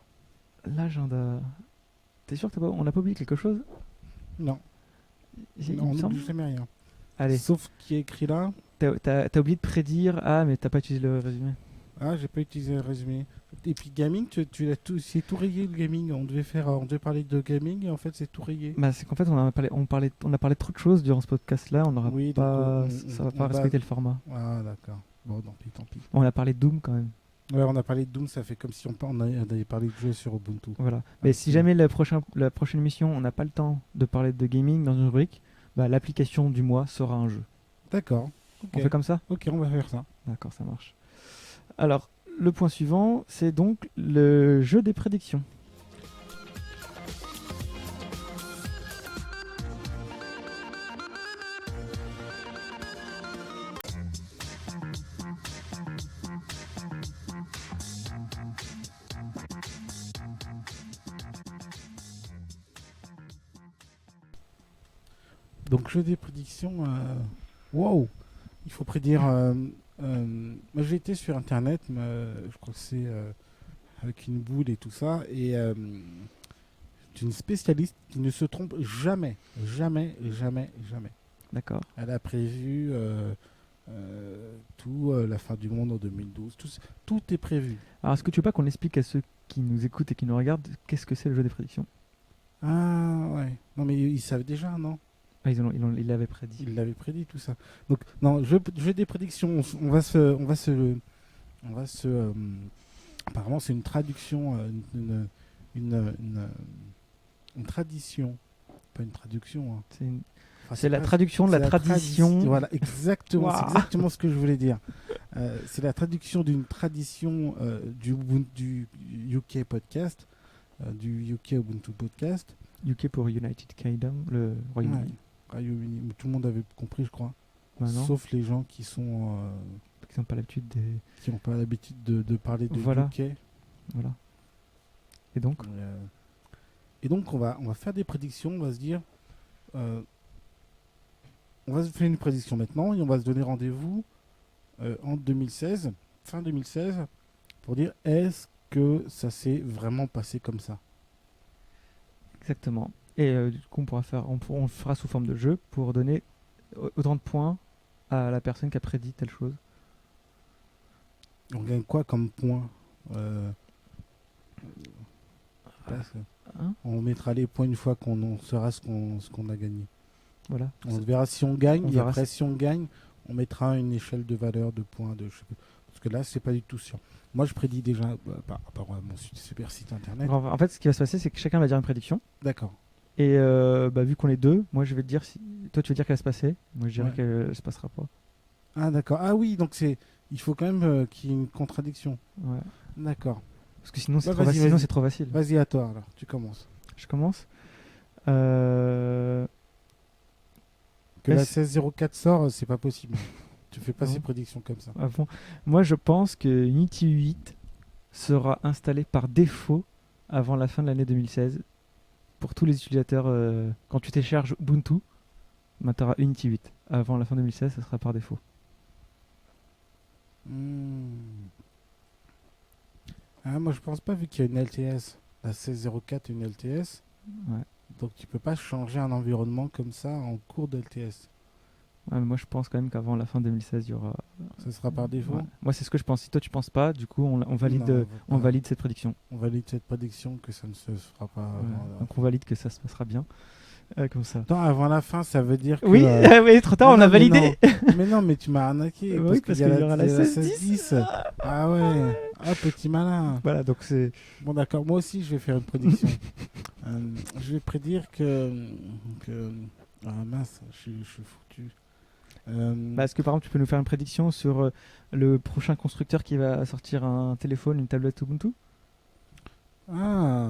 L'agenda. T'es sûr que on n'a pas oublié quelque chose? Non. Il Non, me on semble. n'oublie jamais rien. Allez, Sauf ce qui est écrit là. t'as oublié de prédire. Ah, mais t'as pas utilisé le résumé. Ah, j'ai pas utilisé le résumé. Et puis gaming, c'est tout rayé le gaming. On devait parler de gaming et en fait c'est tout rayé. Bah, c'est qu'en fait, on a parlé de trop de choses durant ce podcast-là. On n'aura Oui, donc pas, ça va pas respecter le format. Ah d'accord. Bon, tant pis, tant pis. On a parlé de Doom quand même. Ouais, on a parlé de Doom, ça fait comme si on avait parlé de jeux sur Ubuntu. Voilà. Mais si c'est jamais la prochaine émission, on n'a pas le temps de parler de gaming dans une rubrique, bah, l'application du mois sera un jeu. D'accord. Ok. On fait comme ça? Ok, on va faire ça. D'accord, ça marche. Alors, le point suivant, c'est donc le jeu des prédictions. Donc jeu des prédictions. Wow. Il faut prédire. Moi j'ai été sur internet, je crois que c'est avec une boule et tout ça, et c'est une spécialiste qui ne se trompe jamais, jamais, jamais, jamais. D'accord. Elle a prévu tout, la fin du monde en 2012, tout est prévu. Alors, est-ce que tu veux pas qu'on explique à ceux qui nous écoutent et qui nous regardent qu'est-ce que c'est le jeu des prédictions? Ah ouais. Non mais ils savent déjà, non? Ah, ils l'avaient prédit. Il l'avait prédit tout ça. Donc non, jeu des prédictions. Apparemment, c'est une traduction, une tradition, pas une traduction. Hein. Enfin, C'est la pas- traduction de la c'est tradition. Voilà, exactement. C'est Waouh. exactement ce que je voulais dire. C'est la traduction d'une tradition du UK podcast, du UK Ubuntu podcast. UK pour United Kingdom, le Royaume-Uni. Ouais. Royaume-Uni, mais tout le monde avait compris, je crois. Maintenant, Sauf les gens qui sont ils n'ont pas l'habitude des. qui n'ont pas l'habitude de parler de Voilà. UK. Voilà. Et donc, Et donc on va faire des prédictions, on va se dire on va se faire une prédiction maintenant et on va se donner rendez-vous en 2016, fin 2016, pour dire est-ce que ça s'est vraiment passé comme ça. exactement. Et du coup, on le fera sous forme de jeu pour donner autant de points à la personne qui a prédit telle chose. On gagne quoi comme point parce que Hein on mettra les points une fois qu'on saura ce qu'on a gagné. Voilà. On verra si on gagne, On et verra après si on gagne, on mettra une échelle de valeur de points. Je sais pas. Parce que là, c'est pas du tout sûr. Moi, je prédis déjà par rapport à mon super site internet. En fait, ce qui va se passer, c'est que chacun va dire une prédiction. D'accord. Et vu qu'on est deux, moi je vais te dire si. Toi, tu vas dire qu'elle va se passer. Moi, je dirais Ouais. qu'elle se passera pas. Ah, d'accord. Ah oui, donc il faut quand même qu'il y ait une contradiction. Ouais. D'accord. Parce que sinon, c'est Ouais, trop vas-y, facile. vas-y. Sinon, c'est trop facile. Vas-y, à toi, alors. Tu commences. Je commence. Euh, Que la Est-ce- 1604 sort, c'est pas possible. Tu fais pas Non. ces prédictions comme ça. Ah bon. Moi, je pense que Unity 8 sera installé par défaut avant la fin de l'année 2016 pour tous les utilisateurs. Quand tu télécharges Ubuntu, tu auras Unity 8. Avant la fin 2016, ça sera par défaut. Hmm. Ah, moi, je pense pas, vu qu'il y a une LTS. La 1604 est une LTS. Ouais. Donc, tu peux pas changer un environnement comme ça en cours d'LTS. Ouais, mais moi, je pense quand même qu'avant la fin 2016, il y aura. Ça sera par défaut. Ouais. Moi, c'est ce que je pense. Si toi, tu penses pas, du coup, on valide, Non, on pas. valide cette prédiction. On valide cette prédiction que ça ne se fera pas Ouais. avant la Donc, on valide que ça se passera bien. Comme ça. Non, avant la fin, ça veut dire que. Oui, oui, trop tard, Ah on non, a mais validé. non. Mais non, mais tu m'as arnaqué. Oui, parce qu'il y a qu'il y aura la 1610. Ah ouais. Ah, petit malin. Voilà, donc c'est. Bon, d'accord. Moi aussi, je vais faire une prédiction. Je vais prédire que... Ah mince, je suis foutu. Est-ce que par exemple, tu peux nous faire une prédiction sur le prochain constructeur qui va sortir un téléphone, une tablette Ubuntu? Ah,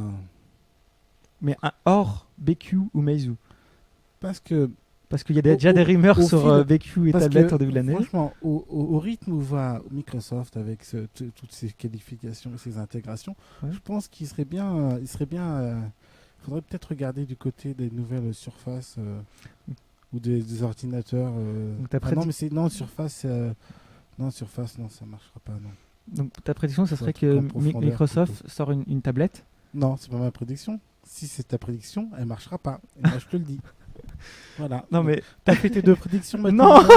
Mais un hors BQ ou Meizu. parce que... Parce qu'il y a déjà des rumeurs au sur fil- BQ et parce tablette que, en début de l'année. franchement, au rythme où va Microsoft avec toutes ces qualifications et ces intégrations, Ouais. je pense qu'il serait bien... faudrait peut-être regarder du côté des nouvelles surfaces ou des ordinateurs. Donc ta non, prédi- mais non, Surface... non, Surface, non, ça marchera pas, non. Donc ta prédiction, ça Faut serait un que truc en profondeur Microsoft sort une tablette. Non, c'est pas ma prédiction. Si c'est ta prédiction, elle marchera pas. Et moi, je te le dis. Voilà. Non mais T'as fait tes deux prédictions maintenant. non,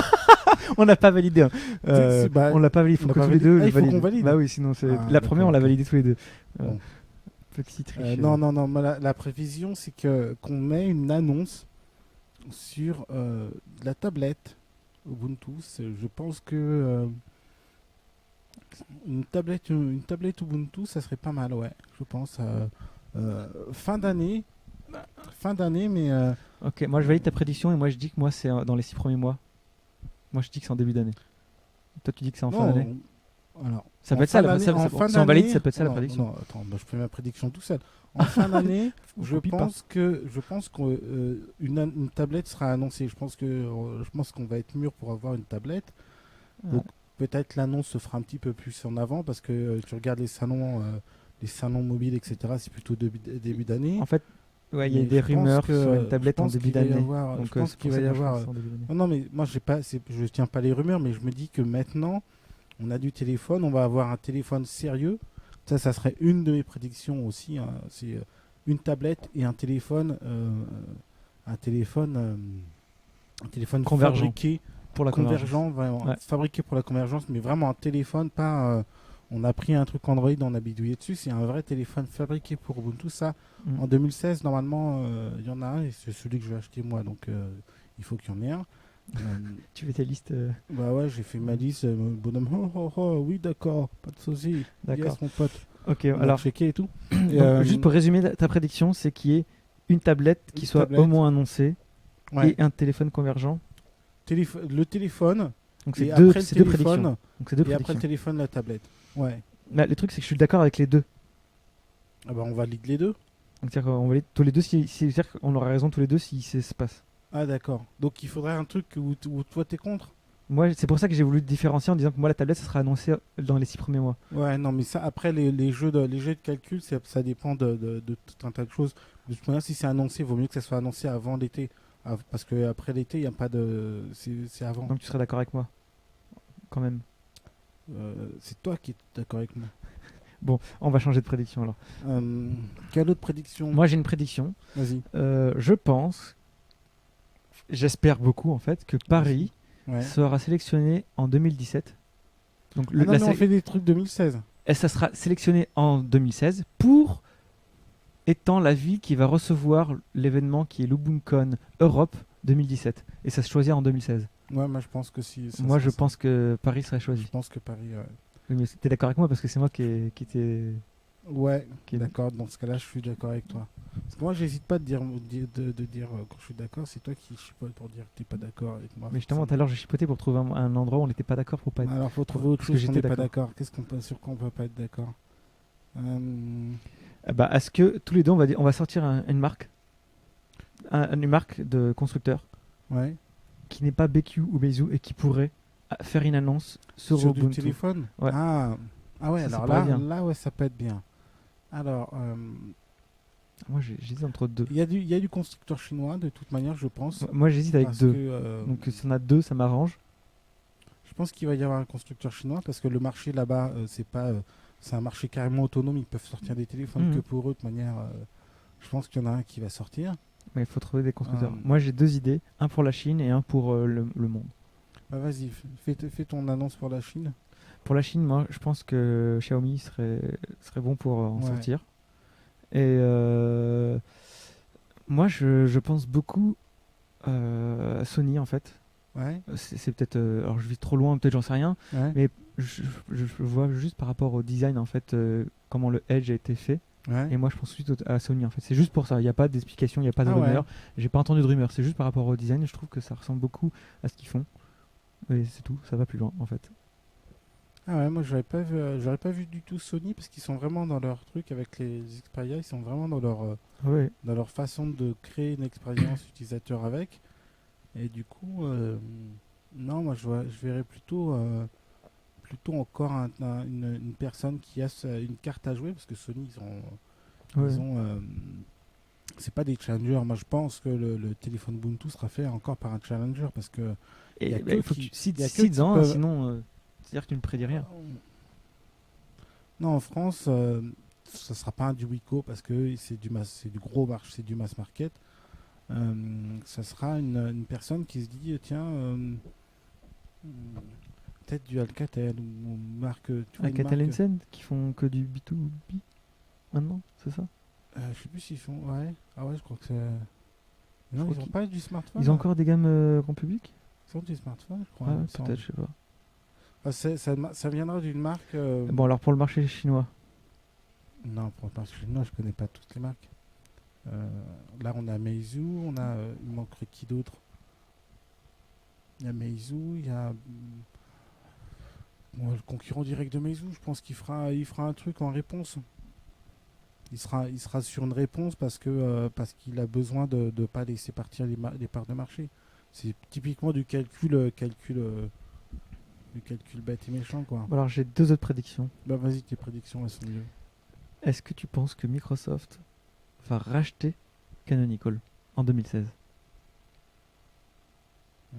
on n'a pas validé. Hein. Bah, On l'a pas validé. Il on faut l'a que pas tous les validé. deux Ah, le il faut qu'on valident. valide. Bah oui, sinon c'est Ah, la première, on l'a d'accord, ok. validé tous les deux. Bon. Petit triche. Non. moi, la prévision, c'est qu'on met une annonce sur la tablette Ubuntu. Je pense que une tablette Ubuntu, ça serait pas mal, ouais. Je pense fin d'année, mais Ok, moi je valide ta prédiction et moi je dis que moi c'est dans les 6 premiers mois. Moi je dis que c'est en début d'année. Toi tu dis que c'est en fin non. d'année. Alors, Ça en peut être ça, fin la- d'année- ça- en ça- fin si on valide, d'année- ça peut être ça la non, prédiction. Non, attends, bah, je fais ma prédiction tout seul. En fin d'année, je Copie pas. pense qu'une tablette sera annoncée. Je pense qu'on va être mûr pour avoir une tablette. Donc, peut-être l'annonce se fera un petit peu plus en avant parce que tu regardes les salons mobiles, etc. C'est plutôt début d'année. En fait, ouais, il y a Mais des je pense rumeurs que- sur une je tablette en pense début qu'il va y d'année. avoir- Donc je pense c'est qu'il pour va ça y que moi, je avoir- pense que c'est en début d'année. Non, mais moi, je tiens pas les rumeurs, mais je me dis que maintenant, on a du téléphone, on va avoir un téléphone sérieux. Ça serait une de mes prédictions aussi. Hein. C'est une tablette et un téléphone Convergent. fabriqué, Pour la convergence. convergent, vraiment, Ouais. fabriqué pour la convergence, mais vraiment un téléphone, pas. On a pris un truc Android, on a bidouillé dessus. C'est un vrai téléphone fabriqué pour Ubuntu. Ça, Mm. en 2016, normalement, il y en a un et c'est celui que je vais acheter moi, donc il faut qu'il y en ait un. Tu fais tes listes. Bah ouais, j'ai fait ma liste, bonhomme, oui, d'accord, pas de soucis. D'accord. Yes, mon pote. Ok, On a alors checké et tout. donc, juste pour résumer ta prédiction, c'est qu'il y ait une tablette qui Une soit tablette. au moins annoncée ouais. et un téléphone convergent. Le téléphone, Donc et c'est après deux, le c'est deux prédictions. téléphone, Donc c'est deux et après le prédictions. téléphone, la tablette. Ouais. Là, le truc c'est que je suis d'accord avec les deux. Ah bah on valide les deux. Donc c'est-à-dire qu'on valide tous les deux c'est-à-dire qu'on aura raison tous les deux si ça se passe. Ah d'accord. Donc il faudrait un truc où toi t'es contre. Moi, c'est pour ça que j'ai voulu différencier en disant que moi la tablette ça sera annoncé dans les 6 premiers mois. Ouais, non, mais ça, après, les jeux de calcul, ça dépend de tout un tas de choses. De toute manière, si c'est annoncé, il vaut mieux que ça soit annoncé avant l'été. Parce qu'après l'été, il n'y a pas de. C'est avant. Donc tu serais d'accord avec moi quand même. C'est toi qui es d'accord avec moi. Bon, on va changer de prédiction alors. Quelle autre prédiction? Moi, j'ai une prédiction. Vas-y. Je pense, j'espère beaucoup en fait, que Paris Ouais. sera sélectionné en 2017. Donc Ah non, mais on fait des trucs 2016. et ça sera sélectionné en 2016 pour étant la ville qui va recevoir l'événement qui est l'UbunCon Europe 2017. Et ça se choisit en 2016. Ouais, moi je pense que si. Ça Moi, sera je ça. pense que Paris serait choisi. Je pense que Paris. Oui, mais t'es d'accord avec moi parce que c'est moi qui était. Ouais, qui est- d'accord. Dans ce cas-là, je suis d'accord avec toi. Parce que moi, j'hésite pas de dire, quand je suis d'accord. C'est toi qui chipote pour dire que t'es pas d'accord avec moi. Mais justement, tout à l'heure, j'ai chipoté pour trouver un endroit où on n'était pas d'accord pour pas être. Alors, faut trouver autre parce que chose qu'on j'étais n'est pas d'accord. d'accord. Sur quoi on peut pas être d'accord? Bah, est-ce que tous les deux, on va sortir une marque, une marque de constructeur Ouais. qui n'est pas BQ ou Meizu et qui pourrait faire une annonce sur Sur du Ubuntu. téléphone. Ouais. Ah ouais. Ça, Alors c'est pas bien. là, ouais, ça peut être bien. Alors, Moi, j'hésite entre deux. il y a du constructeur chinois de toute manière, je pense. Moi, j'hésite avec Parce deux. que, Donc, si on a deux, ça m'arrange. je pense qu'il va y avoir un constructeur chinois parce que le marché là-bas, c'est un marché carrément autonome. Ils peuvent sortir des téléphones Mhm. que pour eux. De manière, je pense qu'il y en a un qui va sortir. Mais il faut trouver des constructeurs. Ah. Moi, j'ai deux idées. Un pour la Chine et un pour le monde. Bah, vas-y, fais ton annonce pour la Chine. Pour la Chine, moi, je pense que Xiaomi serait bon pour en Ouais. sortir. Et moi, je pense beaucoup à Sony, en fait. Ouais. C'est peut-être... alors, je vis trop loin, peut-être j'en sais rien. Ouais. Mais je vois juste par rapport au design, en fait, comment le Edge a été fait. Ouais. Et moi, je pense tout de suite à Sony, en fait. C'est juste pour ça. Il n'y a pas d'explication, il n'y a pas de Ah ouais. rumeur. J'ai pas entendu de rumeur. C'est juste par rapport au design. Je trouve que ça ressemble beaucoup à ce qu'ils font. Et c'est tout. Ça va plus loin, en fait. Ah ouais, moi j'aurais pas vu du tout Sony parce qu'ils sont vraiment dans leur truc avec les Xperia, ils sont vraiment Ouais. dans leur façon de créer une expérience utilisateur avec. Et du coup, non, moi je verrais plutôt encore une personne qui a une carte à jouer parce que Sony Ouais. ils ont c'est pas des challengers. Moi je pense que le téléphone Ubuntu sera fait encore par un challenger parce que Et y a bah, que il faut que qui- tu cites y a que qui en peuvent- sinon, c'est-à-dire que tu ne prédis rien. Non, en France, ça sera pas un du Wiko parce que c'est du gros marché, c'est du mass market. Ça sera une personne qui se dit tiens, peut-être du Alcatel ou une marque. Tu vois, une Alcatel marque, Sense qui font que du B2B maintenant, c'est ça? je sais plus s'ils font. Ouais. Ah ouais, je crois que c'est. Non, crois ils ont qu'ils- pas du smartphone. Ils ont encore des gammes grand public? Ils ont du smartphone, je crois. Ouais, il me semble. peut-être, je sais pas. Ah, ça viendra d'une marque. Bon, alors pour le marché chinois, Non, pour le marché chinois, je connais pas toutes les marques. Là, on a Meizu, il manquerait qui d'autre? Il y a Meizu, il y a le concurrent direct de Meizu. Je pense qu'il fera un truc en réponse. Il sera sur une réponse parce qu'il a besoin de ne pas laisser partir les parts de marché. C'est typiquement du calcul bête et méchant, quoi. Bon, alors j'ai deux autres prédictions. Bah vas-y, tes prédictions elles sont mieux. Est-ce que tu penses que Microsoft va racheter Canonical en 2016? Hmm.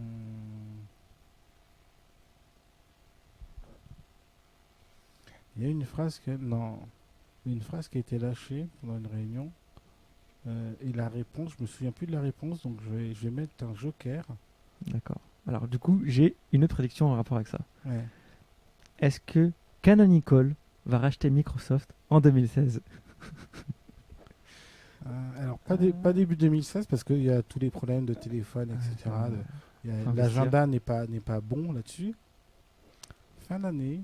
Il y a une phrase qui a été lâchée pendant une réunion. Et la réponse, je me souviens plus de la réponse, donc je vais mettre un joker. D'accord. Alors du coup, j'ai une autre prédiction en rapport avec ça. Ouais. Est-ce que Canonical va racheter Microsoft en 2016? Alors pas début 2016 parce qu'il y a tous les problèmes de téléphone, etc. Faut L'agenda n'est pas bon là-dessus. Fin d'année,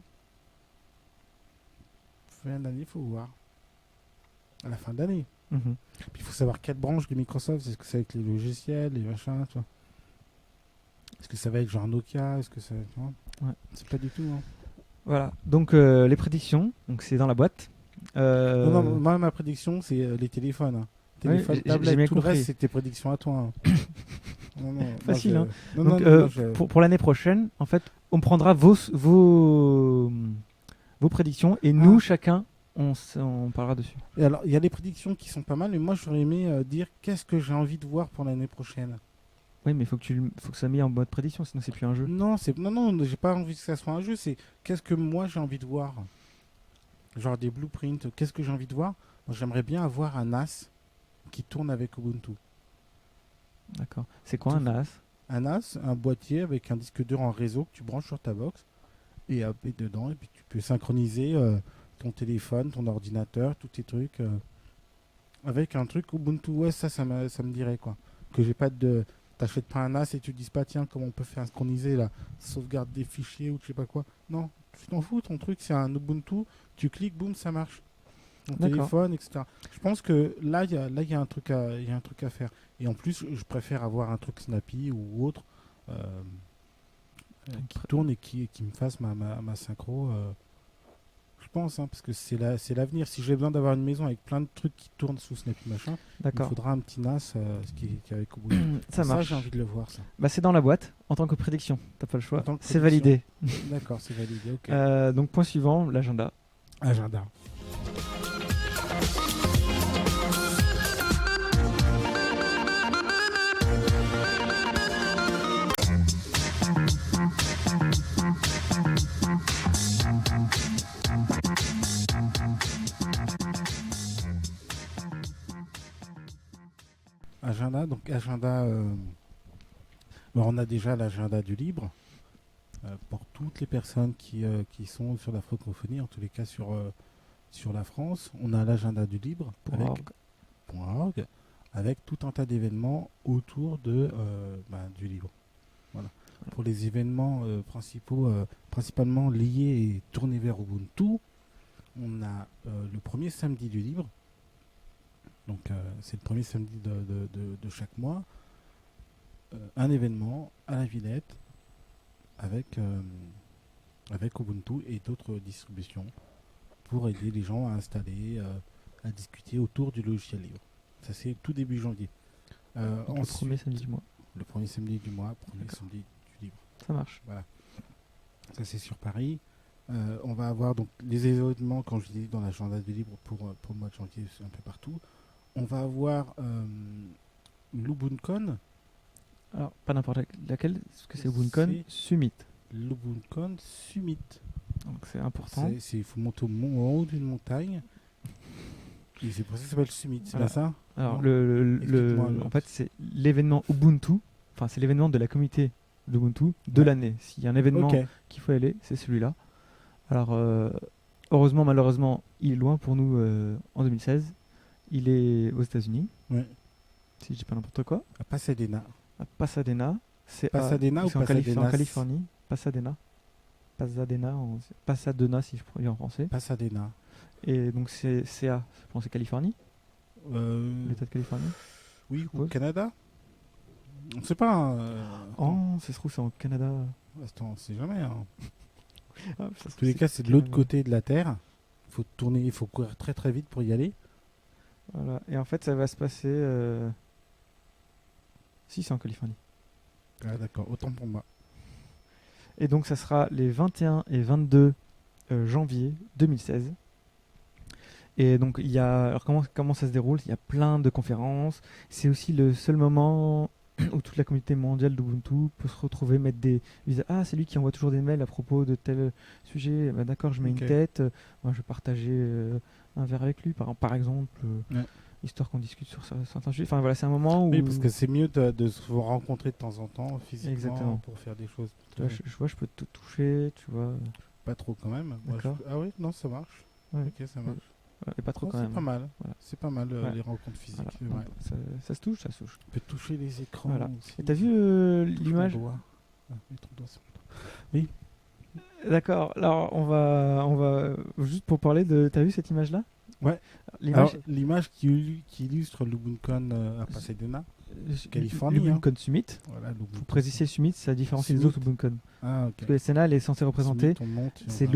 faut voir. À la fin d'année. Mhm. Puis il faut savoir quelle branche de Microsoft. Est-ce que c'est avec les logiciels, les machins, tu vois. Est-ce que ça va être genre Nokia? Est-ce que ça va être... Ouais. C'est pas du tout. Hein. Voilà. Donc les prédictions, donc c'est dans la boîte. Non, moi ma prédiction c'est les téléphones. Hein. Téléphone, j'ai tablette, bien tout le compris. reste c'est tes prédictions à toi. Hein. Non, moi, Facile, hein. Non, Donc, non, moi, je- pour l'année prochaine, en fait, on prendra vos prédictions et nous, chacun, on parlera dessus. Et alors, il y a des prédictions qui sont pas mal, mais moi j'aurais aimé dire qu'est-ce que j'ai envie de voir pour l'année prochaine. Oui, mais faut que ça mette en mode prédiction, sinon c'est plus un jeu. Non, j'ai pas envie que ça soit un jeu, c'est qu'est-ce que moi j'ai envie de voir. genre des blueprints. Qu'est-ce que j'ai envie de voir? Moi, j'aimerais bien avoir un NAS qui tourne avec Ubuntu. D'accord. C'est quoi Tout- un NAS? Un NAS, un boîtier avec un disque dur en réseau que tu branches sur ta box et dedans, et puis tu peux synchroniser ton téléphone, ton ordinateur, tous tes trucs avec un truc Ubuntu. Ouais, ça me dirait quoi. Que j'ai pas de. T'achètes pas un NAS et tu te dis pas, tiens, comment on peut faire synchroniser la sauvegarde des fichiers ou je sais pas quoi. Non, tu t'en fous, ton truc c'est un Ubuntu, tu cliques, boum, ça marche. Ton D'accord. téléphone, etc. Je pense que il y a un truc il y a un truc à faire. Et en plus, je préfère avoir un truc Snappy ou autre qui tourne et qui me fasse ma synchro. Je pense, hein, parce que c'est l'avenir. Si j'ai besoin d'avoir une maison avec plein de trucs qui tournent sous Snappy machin, il me D'accord. faudra un petit NAS qui est avec Ubuntu. Ça marche. j'ai envie de le voir, ça. Bah, c'est dans la boîte en tant que prédiction. T'as pas le choix. En tant que C'est prédiction. validé. D'accord, c'est validé. Ok. Donc point suivant, l'agenda. Agenda. Agenda, donc agenda. On a déjà l'agenda du libre pour toutes les personnes qui sont sur la francophonie, en tous les cas sur la France. On a l'agenda du libre .org. avec tout un tas d'événements autour du libre. Voilà. Pour les événements principaux, principalement liés et tournés vers Ubuntu, on a le premier samedi du libre. Donc c'est le premier samedi de chaque mois. Un événement à la Villette avec Ubuntu et d'autres distributions pour aider les gens à installer, à discuter autour du logiciel libre. Ça c'est tout début janvier. Donc, le premier samedi du mois. Le premier samedi du mois, premier D'accord. samedi du libre. Ça marche. Voilà. Ça c'est sur Paris. On va avoir donc les événements, quand je dis dans l'agenda du libre pour le mois de janvier, c'est un peu partout. On va avoir l'UbunCon. Alors, pas n'importe laquelle, parce que c'est UbunCon C'est- Summit. L'UbunCon Summit. Donc c'est important. Il faut monter en haut d'une montagne. Et c'est pour ça que ça s'appelle Summit, c'est Voilà. pas ça? Alors, Non. Explique-moi, en fait, c'est l'événement Ubuntu, enfin, c'est l'événement de la communauté d'Ubuntu de Ouais. l'année. S'il y a un événement Ok. qu'il faut aller, c'est celui-là. Alors, heureusement, malheureusement, il est loin pour nous en 2016. Il est aux États-Unis, Ouais. si je dis pas n'importe quoi, À Pasadena. à Pasadena. C'est Pasadena ou c'est en Pasadenas? Californie. Pasadena. Pasadena, si je prononce en français. Pasadena. Et donc, c'est CA, je pense que c'est Californie, l'État de Californie. Oui, au suppose. Canada. On sait pas. Oh, ça se trouve, c'est en Canada. Attends, on sait jamais. Hein. Ah, ça se En trouve, tous les cas, c'est de l'autre Canada. côté de la Terre. Il faut tourner, il faut courir très très vite pour y aller. Voilà. Et en fait, ça va se passer. Si, c'est en Californie. Ah, d'accord, autant pour moi. Et donc, ça sera les 21 et 22 janvier 2016. Et donc, il y a. Alors, comment ça se déroule? Il y a plein de conférences. C'est aussi le seul moment où toute la communauté mondiale d'Ubuntu peut se retrouver, mettre des. Ah, c'est lui qui envoie toujours des mails à propos de tel sujet. Bah, d'accord, je mets Ok. une tête. Moi, je vais partager un verre avec lui, par exemple. Ouais. Histoire qu'on discute sur certains sujets. Enfin, voilà, c'est un moment où. Oui, parce que c'est mieux de se rencontrer de temps en temps physiquement Exactement. pour faire des choses. Tu vois, je vois, je peux te toucher, tu vois. Pas trop quand même. Moi, D'accord. Ah oui, non, ça marche. Ouais. Ok, ça marche. Et pas trop Non, quand c'est même. pas mal. Voilà. C'est pas mal Ouais. les rencontres physiques. Voilà. C'est vrai. Donc, ça se touche, ça se touche. On peut toucher les écrans. Voilà. Aussi. Et t'as vu Touche l'image? ton doigt. Ah, mets ton doigt sur mon doigt. D'accord. Alors on va juste pour parler de. T'as vu cette image-là? Ouais. L'image. Alors, l'image qui illustre l'UbunCon à Pasadena. Californie, L'Ubuncon Summit. Voilà, l'Ubuntu. Faut préciser Summit, ça différencie des Summit. autres Ubuncon. Ah, ok. Parce que la SNA, elle est censée représenter. Summit, on monte, et on C'est va-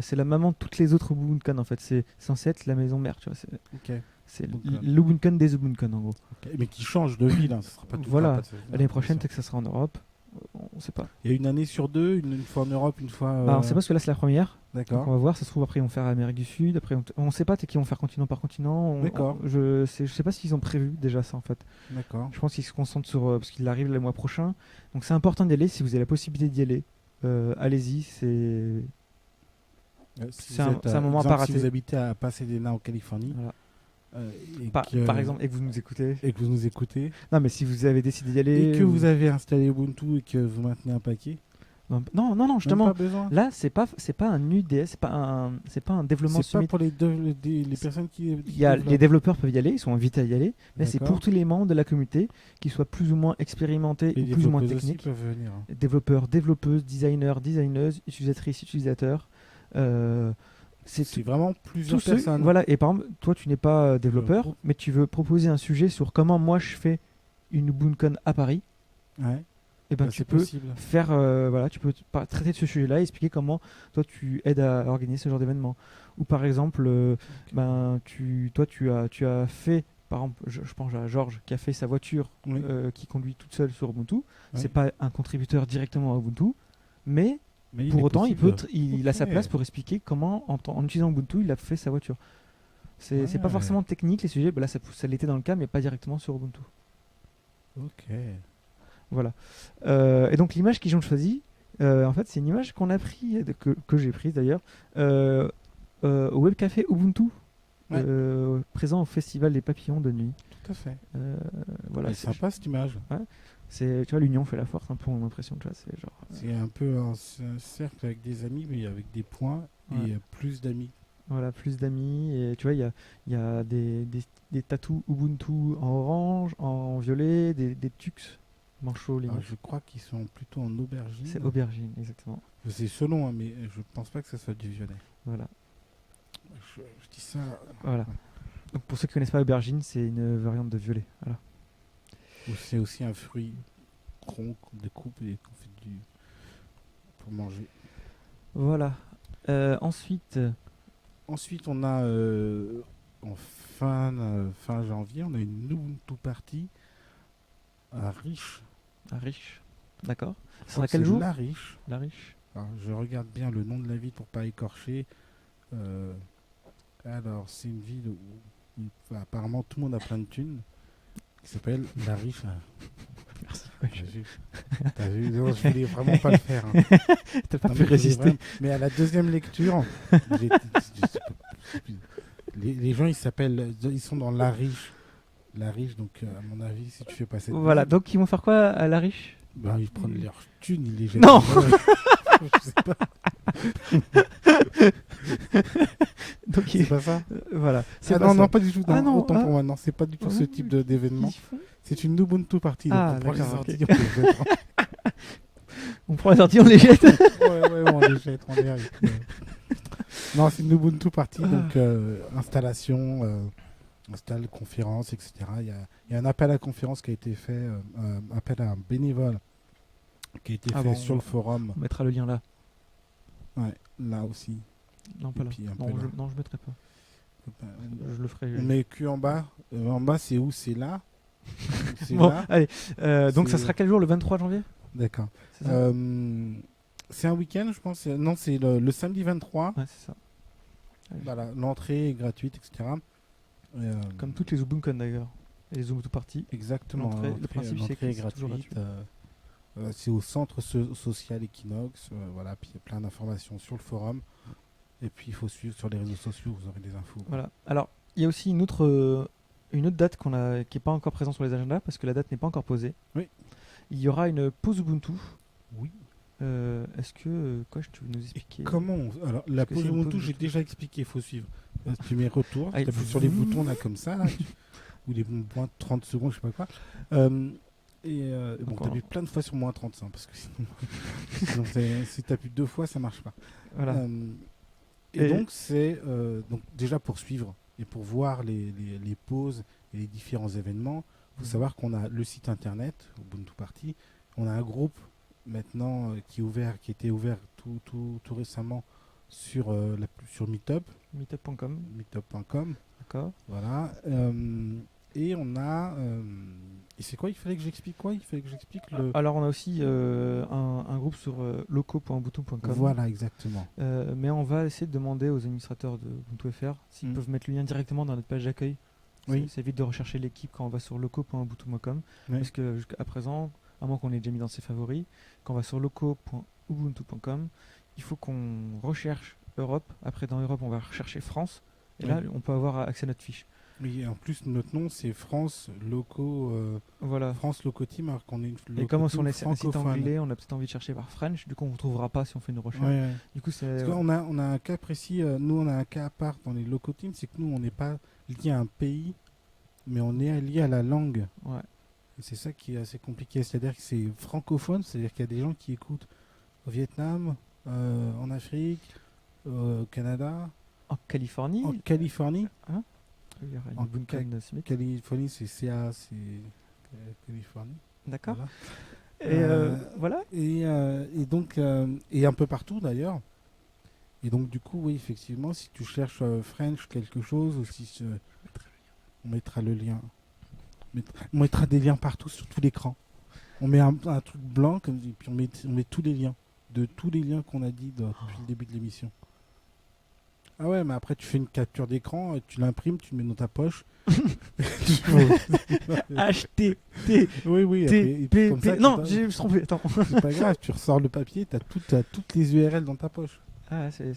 c'est la maman de toutes les autres Ubuncon en fait. C'est censé être la maison mère, tu vois. Ok. C'est Ubuncon. l'Ubuncon des Ubuncon en gros. Ok. Mais qui change de ville, hein. Ça sera pas tout le Voilà. temps à Pasadena, L'année prochaine, bien peut-être que ça sera en Europe. On sait pas. Il y a une année sur deux, une fois en Europe, une fois. Bah, on sait pas parce que là c'est la première. Donc on D'accord. va voir, ça se trouve après ils vont faire Amérique du Sud, après on sait pas, qui vont faire continent par continent. D'accord. Je sais pas s'ils ont prévu déjà ça en fait. D'accord. Je pense qu'ils se concentrent sur parce qu'il arrive le mois prochain. Donc c'est important d'y aller si vous avez la possibilité d'y aller. Allez-y, C'est un moment à pas rater. Si vous habitez à Pasadena en Californie, Voilà. et Par exemple, et que vous nous écoutez. et que vous nous écoutez, Non, mais si vous avez décidé d'y aller. et que vous avez installé Ubuntu et que vous maintenez un paquet, Non, justement. même pas besoin. Là, c'est pas un UDS, c'est pas un développement C'est pas summit. pour les personnes qui Les développeurs peuvent y aller, ils sont invités à y aller, mais c'est D'accord. pour tous les membres de la communauté, qu'ils soient plus ou moins expérimentés Les ou plus ou moins développeuses aussi techniques. peuvent venir. Développeurs, développeuses, designers, designeuses, utilisatrices, utilisateurs. C'est vraiment tous plusieurs ceux, personnes. voilà. Et par exemple, toi, tu n'es pas développeur, groupe. mais tu veux proposer un sujet sur comment moi je fais une UbuntuCon à Paris. Ouais. Et ben, Bah, tu c'est peux possible. faire, voilà, tu peux traiter de ce sujet-là et expliquer comment toi tu aides à organiser ce genre d'événement. Ou par exemple, ben, tu as fait, par exemple, je pense à Georges qui a fait sa voiture Oui. qui conduit toute seule sur Ubuntu. Oui. C'est pas un contributeur directement à Ubuntu, mais Mais pour est autant, possible. il a sa Ok. place pour expliquer comment, en utilisant Ubuntu, il a fait sa voiture. C'est pas Ouais. forcément technique les sujets, ben là ça l'était dans le cas, mais pas directement sur Ubuntu. Ok. Voilà. Et donc l'image qu'ils ont choisie, en fait, c'est une image qu'on a prise, que j'ai prise d'ailleurs, au webcafé Ubuntu, Ouais. présent au Festival des Papillons de Nuit. Tout à fait. Voilà, C'est sympa cette image. tu vois, l'union fait la force, un peu mon impression, tu vois, c'est genre. C'est un peu un cercle avec des amis, mais avec des points Ouais. et plus d'amis. Voilà, plus d'amis, et tu vois, il y a des tatous Ubuntu en orange, en violet, des tux, manchots, Alors, limite. je crois qu'ils sont plutôt en aubergine. C'est aubergine, exactement. C'est selon, hein, mais je pense pas que ça soit du violet. Voilà. Je dis ça. Voilà. Donc pour ceux qui connaissent pas aubergine, c'est une variante de violet. Voilà. Ou c'est aussi un fruit rond qu'on découpe et qu'on fait pour manger. Voilà. Ensuite, Ensuite, on a en fin janvier, on a une Ubuntu party à Riche. à Riche. D'accord. Je Ce crois sera que quel c'est jour La Riche. La Riche. Alors, je regarde bien le nom de la ville pour pas écorcher. Alors, c'est une ville où apparemment tout le monde a plein de thunes. Qui s'appelle La Riche. Merci. T'as vu T'as vu Non, je voulais vraiment pas le faire. Hein. T'as pas Non, pu mais je voulais résister. vraiment- Mais à la deuxième lecture, les gens ils sont dans La Riche. La Riche, donc à mon avis, si tu fais passer. Voilà. Donc ils vont faire quoi à La Riche? Ben, ils prennent leurs thunes, ils les jettent. Non. Je sais pas. Donc C'est pas ça voilà. Ah non, non, pas du tout. Ah Non, non, autant ah. pour moi. Non, c'est pas du tout ce Ah, type d'événement. Ils font- C'est une Ubuntu party. Donc Ah, on prend les d'accord, ordi, ok. on les jette. On prend les sorties, on les jette. Ouais, on les jette en l'air. Non, c'est une Ubuntu party, donc installation, installe, conférence, etc. Il y a un appel à conférence qui a été fait, appel à un bénévole qui a été Ah fait bon, sur le forum. On mettra le lien là. Ouais, là aussi. Non, pas Et là. puis un peu Non, là. non, je mettrai pas. Je le ferai. On met que en bas. En bas, c'est où? C'est là. C'est Bon, là. allez. Donc ça C'est- sera quel jour? Le 23 janvier? D'accord. C'est ça C'est un week-end, je pense. Non, c'est le samedi 23. Ouais, c'est ça. Voilà, l'entrée est gratuite, etc. Comme toutes les UbuntuCon d'ailleurs. Et les Ubuntu Party. Exactement. le principe, c'est que l'entrée est c'est toujours gratuite. gratuit. C'est au centre social Equinox. Voilà, puis il y a plein d'informations sur le forum. Et puis il faut suivre sur les réseaux sociaux, vous aurez des infos. Voilà. Alors, il y a aussi une autre date qui n'est pas encore présente sur les agendas parce que la date n'est pas encore posée. Oui. Il y aura une pause Ubuntu. Oui. Est-ce que tu veux nous expliquer Alors, la que pause c'est une Ubuntu, pause j'ai Ubuntu déjà expliqué, il faut suivre. Tu mets retour, Ah, tu appuies sur les boutons là comme ça, là, ou les points de 30 secondes, je sais pas quoi. Bon, Encore. t'appuies plein de fois sur moins 35 parce que sinon si t'appuies 2 fois, ça marche pas. Voilà. Et Et- donc, c'est donc déjà pour suivre et pour voir les pauses et les différents événements, il faut savoir qu'on a le site internet, Ubuntu Party, on a un groupe maintenant qui était ouvert tout récemment sur Meetup, Meetup.com. meetup.com, D'accord. voilà. Et on a... et c'est quoi? Il fallait que j'explique quoi? Il fallait que j'explique le... Alors, on a aussi un groupe sur loco.ubuntu.com. Voilà, exactement. Mais on va essayer de demander aux administrateurs de UbuntuFR s'ils Mm. peuvent mettre le lien directement dans notre page d'accueil. Oui. Ça évite de rechercher l'équipe quand on va sur loco.ubuntu.com. Oui. Parce que jusqu'à présent, à moins qu'on ait déjà mis dans ses favoris, quand on va sur loco.ubuntu.com, il faut qu'on recherche Europe. Après, dans Europe, on va rechercher France. Et Oui. là, on peut avoir accès à notre fiche. Oui, en plus, notre nom, c'est France Loco, Voilà. France Loco Team, alors qu'on est une Et Loco comme on Team est un site francophone. anglais, on a peut-être envie de chercher par French. Du coup, on ne trouvera pas si on fait une recherche. Ouais, ouais. Du coup, c'est. Parce qu'on a, on a un cas précis, nous on a un cas à part dans les Loco Teams, c'est que nous on n'est pas lié à un pays, mais on est lié à la langue. Ouais. Et c'est ça qui est assez compliqué, c'est-à-dire que c'est francophone, c'est-à-dire qu'il y a des gens qui écoutent au Vietnam, en Afrique, au Canada, En Californie. en Californie. Il y a en Duncan Smith. Californie, c'est CA, c'est Californie. D'accord. Voilà. Et voilà. Et donc, et un peu partout d'ailleurs. Et donc, du coup, oui, effectivement, si tu cherches French quelque chose, ou si on mettra le lien. On mettra des liens partout sur tout l'écran. On met un truc blanc, comme dit, puis on met tous les liens. De tous les liens qu'on a dit depuis le début de l'émission. Ah ouais, mais après, tu fais une capture d'écran, tu l'imprimes, tu le mets dans ta poche. HTTP. Oui, oui. Après, et puis comme ça, Non, je me suis trompé. Attends. c'est pas grave, tu ressors le papier, t'as toutes les URL dans ta poche. Ah, c'est.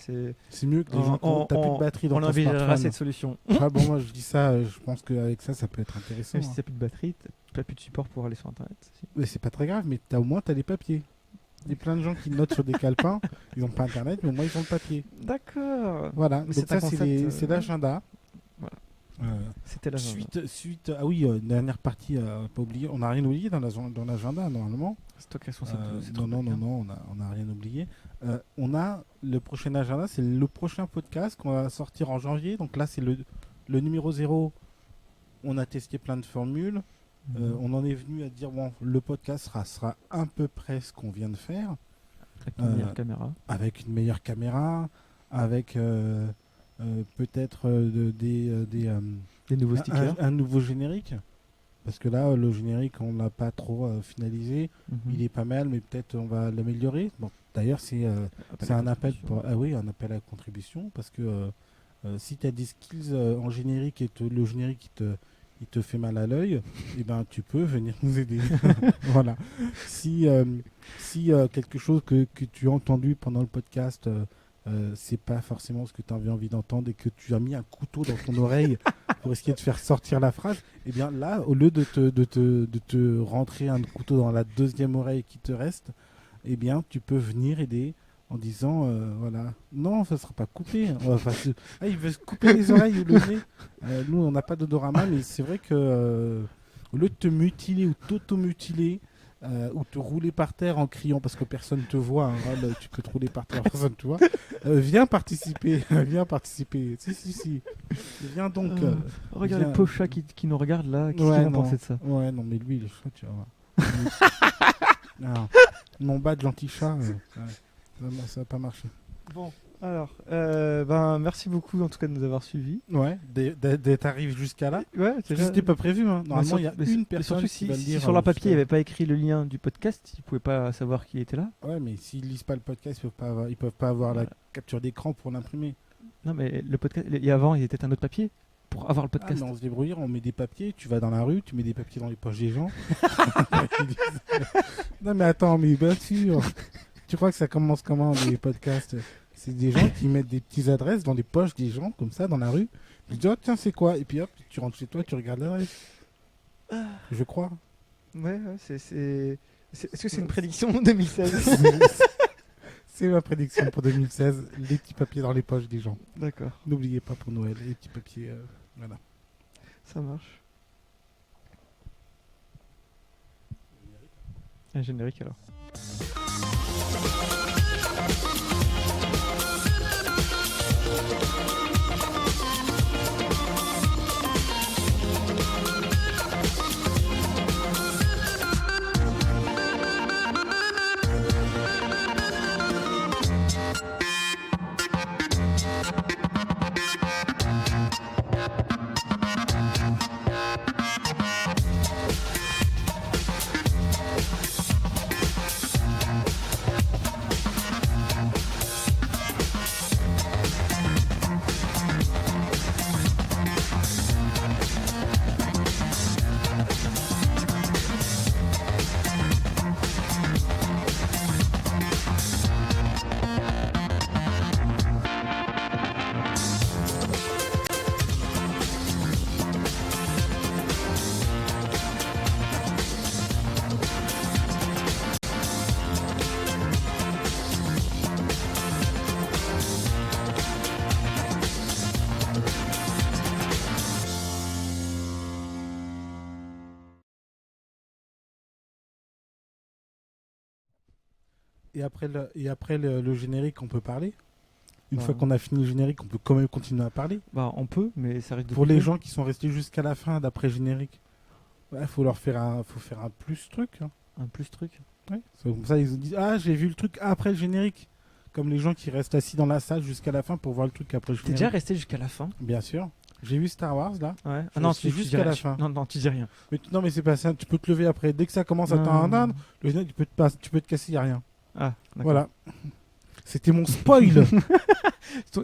C'est mieux que les gens t'as plus de batterie dans On ton envisagera smartphone. cette solution. Ah bon, moi je dis ça, je pense qu'avec ça, ça peut être intéressant. Même si t'as plus de batterie, t'as plus de support pour aller sur internet. Si. Mais c'est pas très grave, mais au moins t'as les papiers. Il y a plein de gens qui notent sur des calepins, ils n'ont pas internet, mais au moins ils ont le papier. D'accord. Voilà, Mais donc c'est ça un c'est concept, c'est l'agenda. voilà. Euh, C'était la suite, ah oui, dernière partie, pas oublié, on n'a rien oublié dans l'agenda normalement. C'est toi qui es responsable. c'est Non, trop non, bien. non, on n'a rien oublié. On a le prochain agenda, c'est le prochain podcast qu'on va sortir en janvier. Donc là, c'est le numéro 0. On a testé plein de formules. On en est venu à dire, bon, le podcast sera à peu près ce qu'on vient de faire. Avec une meilleure caméra. Avec une meilleure caméra, avec peut-être Des nouveaux stickers. un nouveau générique. Parce que là, le générique, on l'a pas trop finalisé. Mhm. Il est pas mal, mais peut-être on va l'améliorer. Bon, d'ailleurs, c'est Appel à un appel contribution. un appel à contribution, parce que si tu as des skills en générique et le générique il te fait mal à l'œil, et ben tu peux venir nous aider. Voilà. Si quelque chose que tu as entendu pendant le podcast, c'est pas forcément ce que tu avais envie d'entendre et que tu as mis un couteau dans ton oreille pour essayer de faire sortir la phrase, et bien là, au lieu de te rentrer un couteau dans la deuxième oreille qui te reste, eh bien tu peux venir aider en disant voilà, non, ça sera pas coupé. Il veut se couper les oreilles ou le nez. Nous, on n'a pas d'odorama, mais c'est vrai que au lieu de te mutiler ou t'auto-mutiler, ou te rouler par terre en criant parce que personne te voit, hein, là, tu peux te rouler par terre, personne te voit. Viens participer, viens participer. Si. Viens donc. Regarde viens. le pauvre chat qui nous regarde là. Qu'est-ce Ouais, qu'il va non. penser de ça? Ouais, non, mais lui, le chat, tu vas voir. Non. Mon badge anti-chat, ça va pas marcher. Bon, alors, merci beaucoup en tout cas de nous avoir suivis. Ouais, d'être arrivé jusqu'à là. Ouais, C'était pas prévu, hein. Normalement, il y a une personne surtout qui va le si dire. sur leur papier il n'y avait pas écrit le lien du podcast, ils ne pouvaient pas savoir qui était là. Ouais, mais s'ils lisent pas le podcast, ils peuvent pas avoir la Voilà. capture d'écran pour l'imprimer. Non, mais le podcast, et avant, il y avait un autre papier pour avoir le Ah, podcast. mais on se débrouille, on met des papiers, tu vas dans la rue, tu mets des papiers dans les poches des gens. Non, mais attends, mais bien sûr. Tu crois que ça commence comment, les podcasts? C'est des gens qui mettent des petites adresses dans les poches des gens, comme ça, dans la rue. Ils disent, oh, tiens, c'est quoi? Et puis hop, tu rentres chez toi, tu regardes l'adresse. Je crois. Ouais, est-ce que c'est une prédiction 2016? C'est ma prédiction pour 2016, les petits papiers dans les poches des gens. D'accord, N'oubliez pas pour Noël, les petits papiers. Voilà. ça marche. Un générique alors. le générique, on peut parler. Une Bah, fois qu'on a fini le générique, on peut quand même continuer à parler. Bah, on peut, mais ça risque de Pour les couper. gens qui sont restés jusqu'à la fin d'après générique, faut faire un plus truc. Hein. Un plus truc. Ouais. C'est comme ça, ils disent ah, j'ai vu le truc après le générique. Comme les gens qui restent assis dans la salle jusqu'à la fin pour voir le truc après le T'es générique. déjà resté jusqu'à la fin? Bien sûr. J'ai vu Star Wars là. Ouais. Je Ah non, suis tu dis jusqu'à la rien. fin. Non, non, tu dis rien. Non, mais c'est pas ça. Tu peux te lever après. Dès que ça commence à Non. t'entendre, le générique, tu peux te casser, y a rien. Ah, d'accord. Voilà. C'était mon spoil.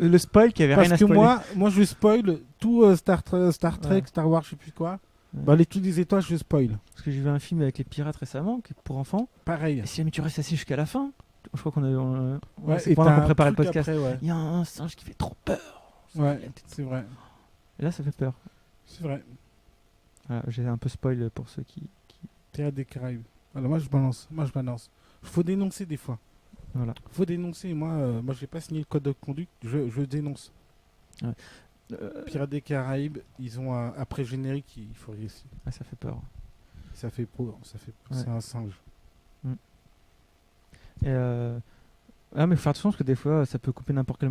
Le spoil qui avait rien à Parce que spoiler. moi, je spoil tout Star Trek, Ouais. Star Wars, je sais plus quoi. Ouais. Bah, les trucs des étoiles, je spoil. Parce que j'ai vu un film avec les pirates récemment, qui est pour enfants. Pareil. Et si jamais tu restes assis jusqu'à la fin, je crois qu'on a. Ouais, c'est et pendant t'as qu'on un préparait le truc podcast. après, ouais. Il y a un singe qui fait trop peur. Ouais, c'est vrai. Et là, ça fait peur. C'est vrai. Voilà, j'ai un peu spoil pour ceux qui. Pirates des Caraïbes. Alors moi je balance. Faut dénoncer des fois. Voilà. Faut dénoncer. Moi j'ai pas signé le code de conduite. Je dénonce. Ouais. Pirates des Caraïbes, ils ont un après générique. Il faut réussir. Ah, ça fait peur. Ça fait peur. Ouais. C'est un singe. Et ah, mais faut faire attention parce que des fois, ça peut couper n'importe quel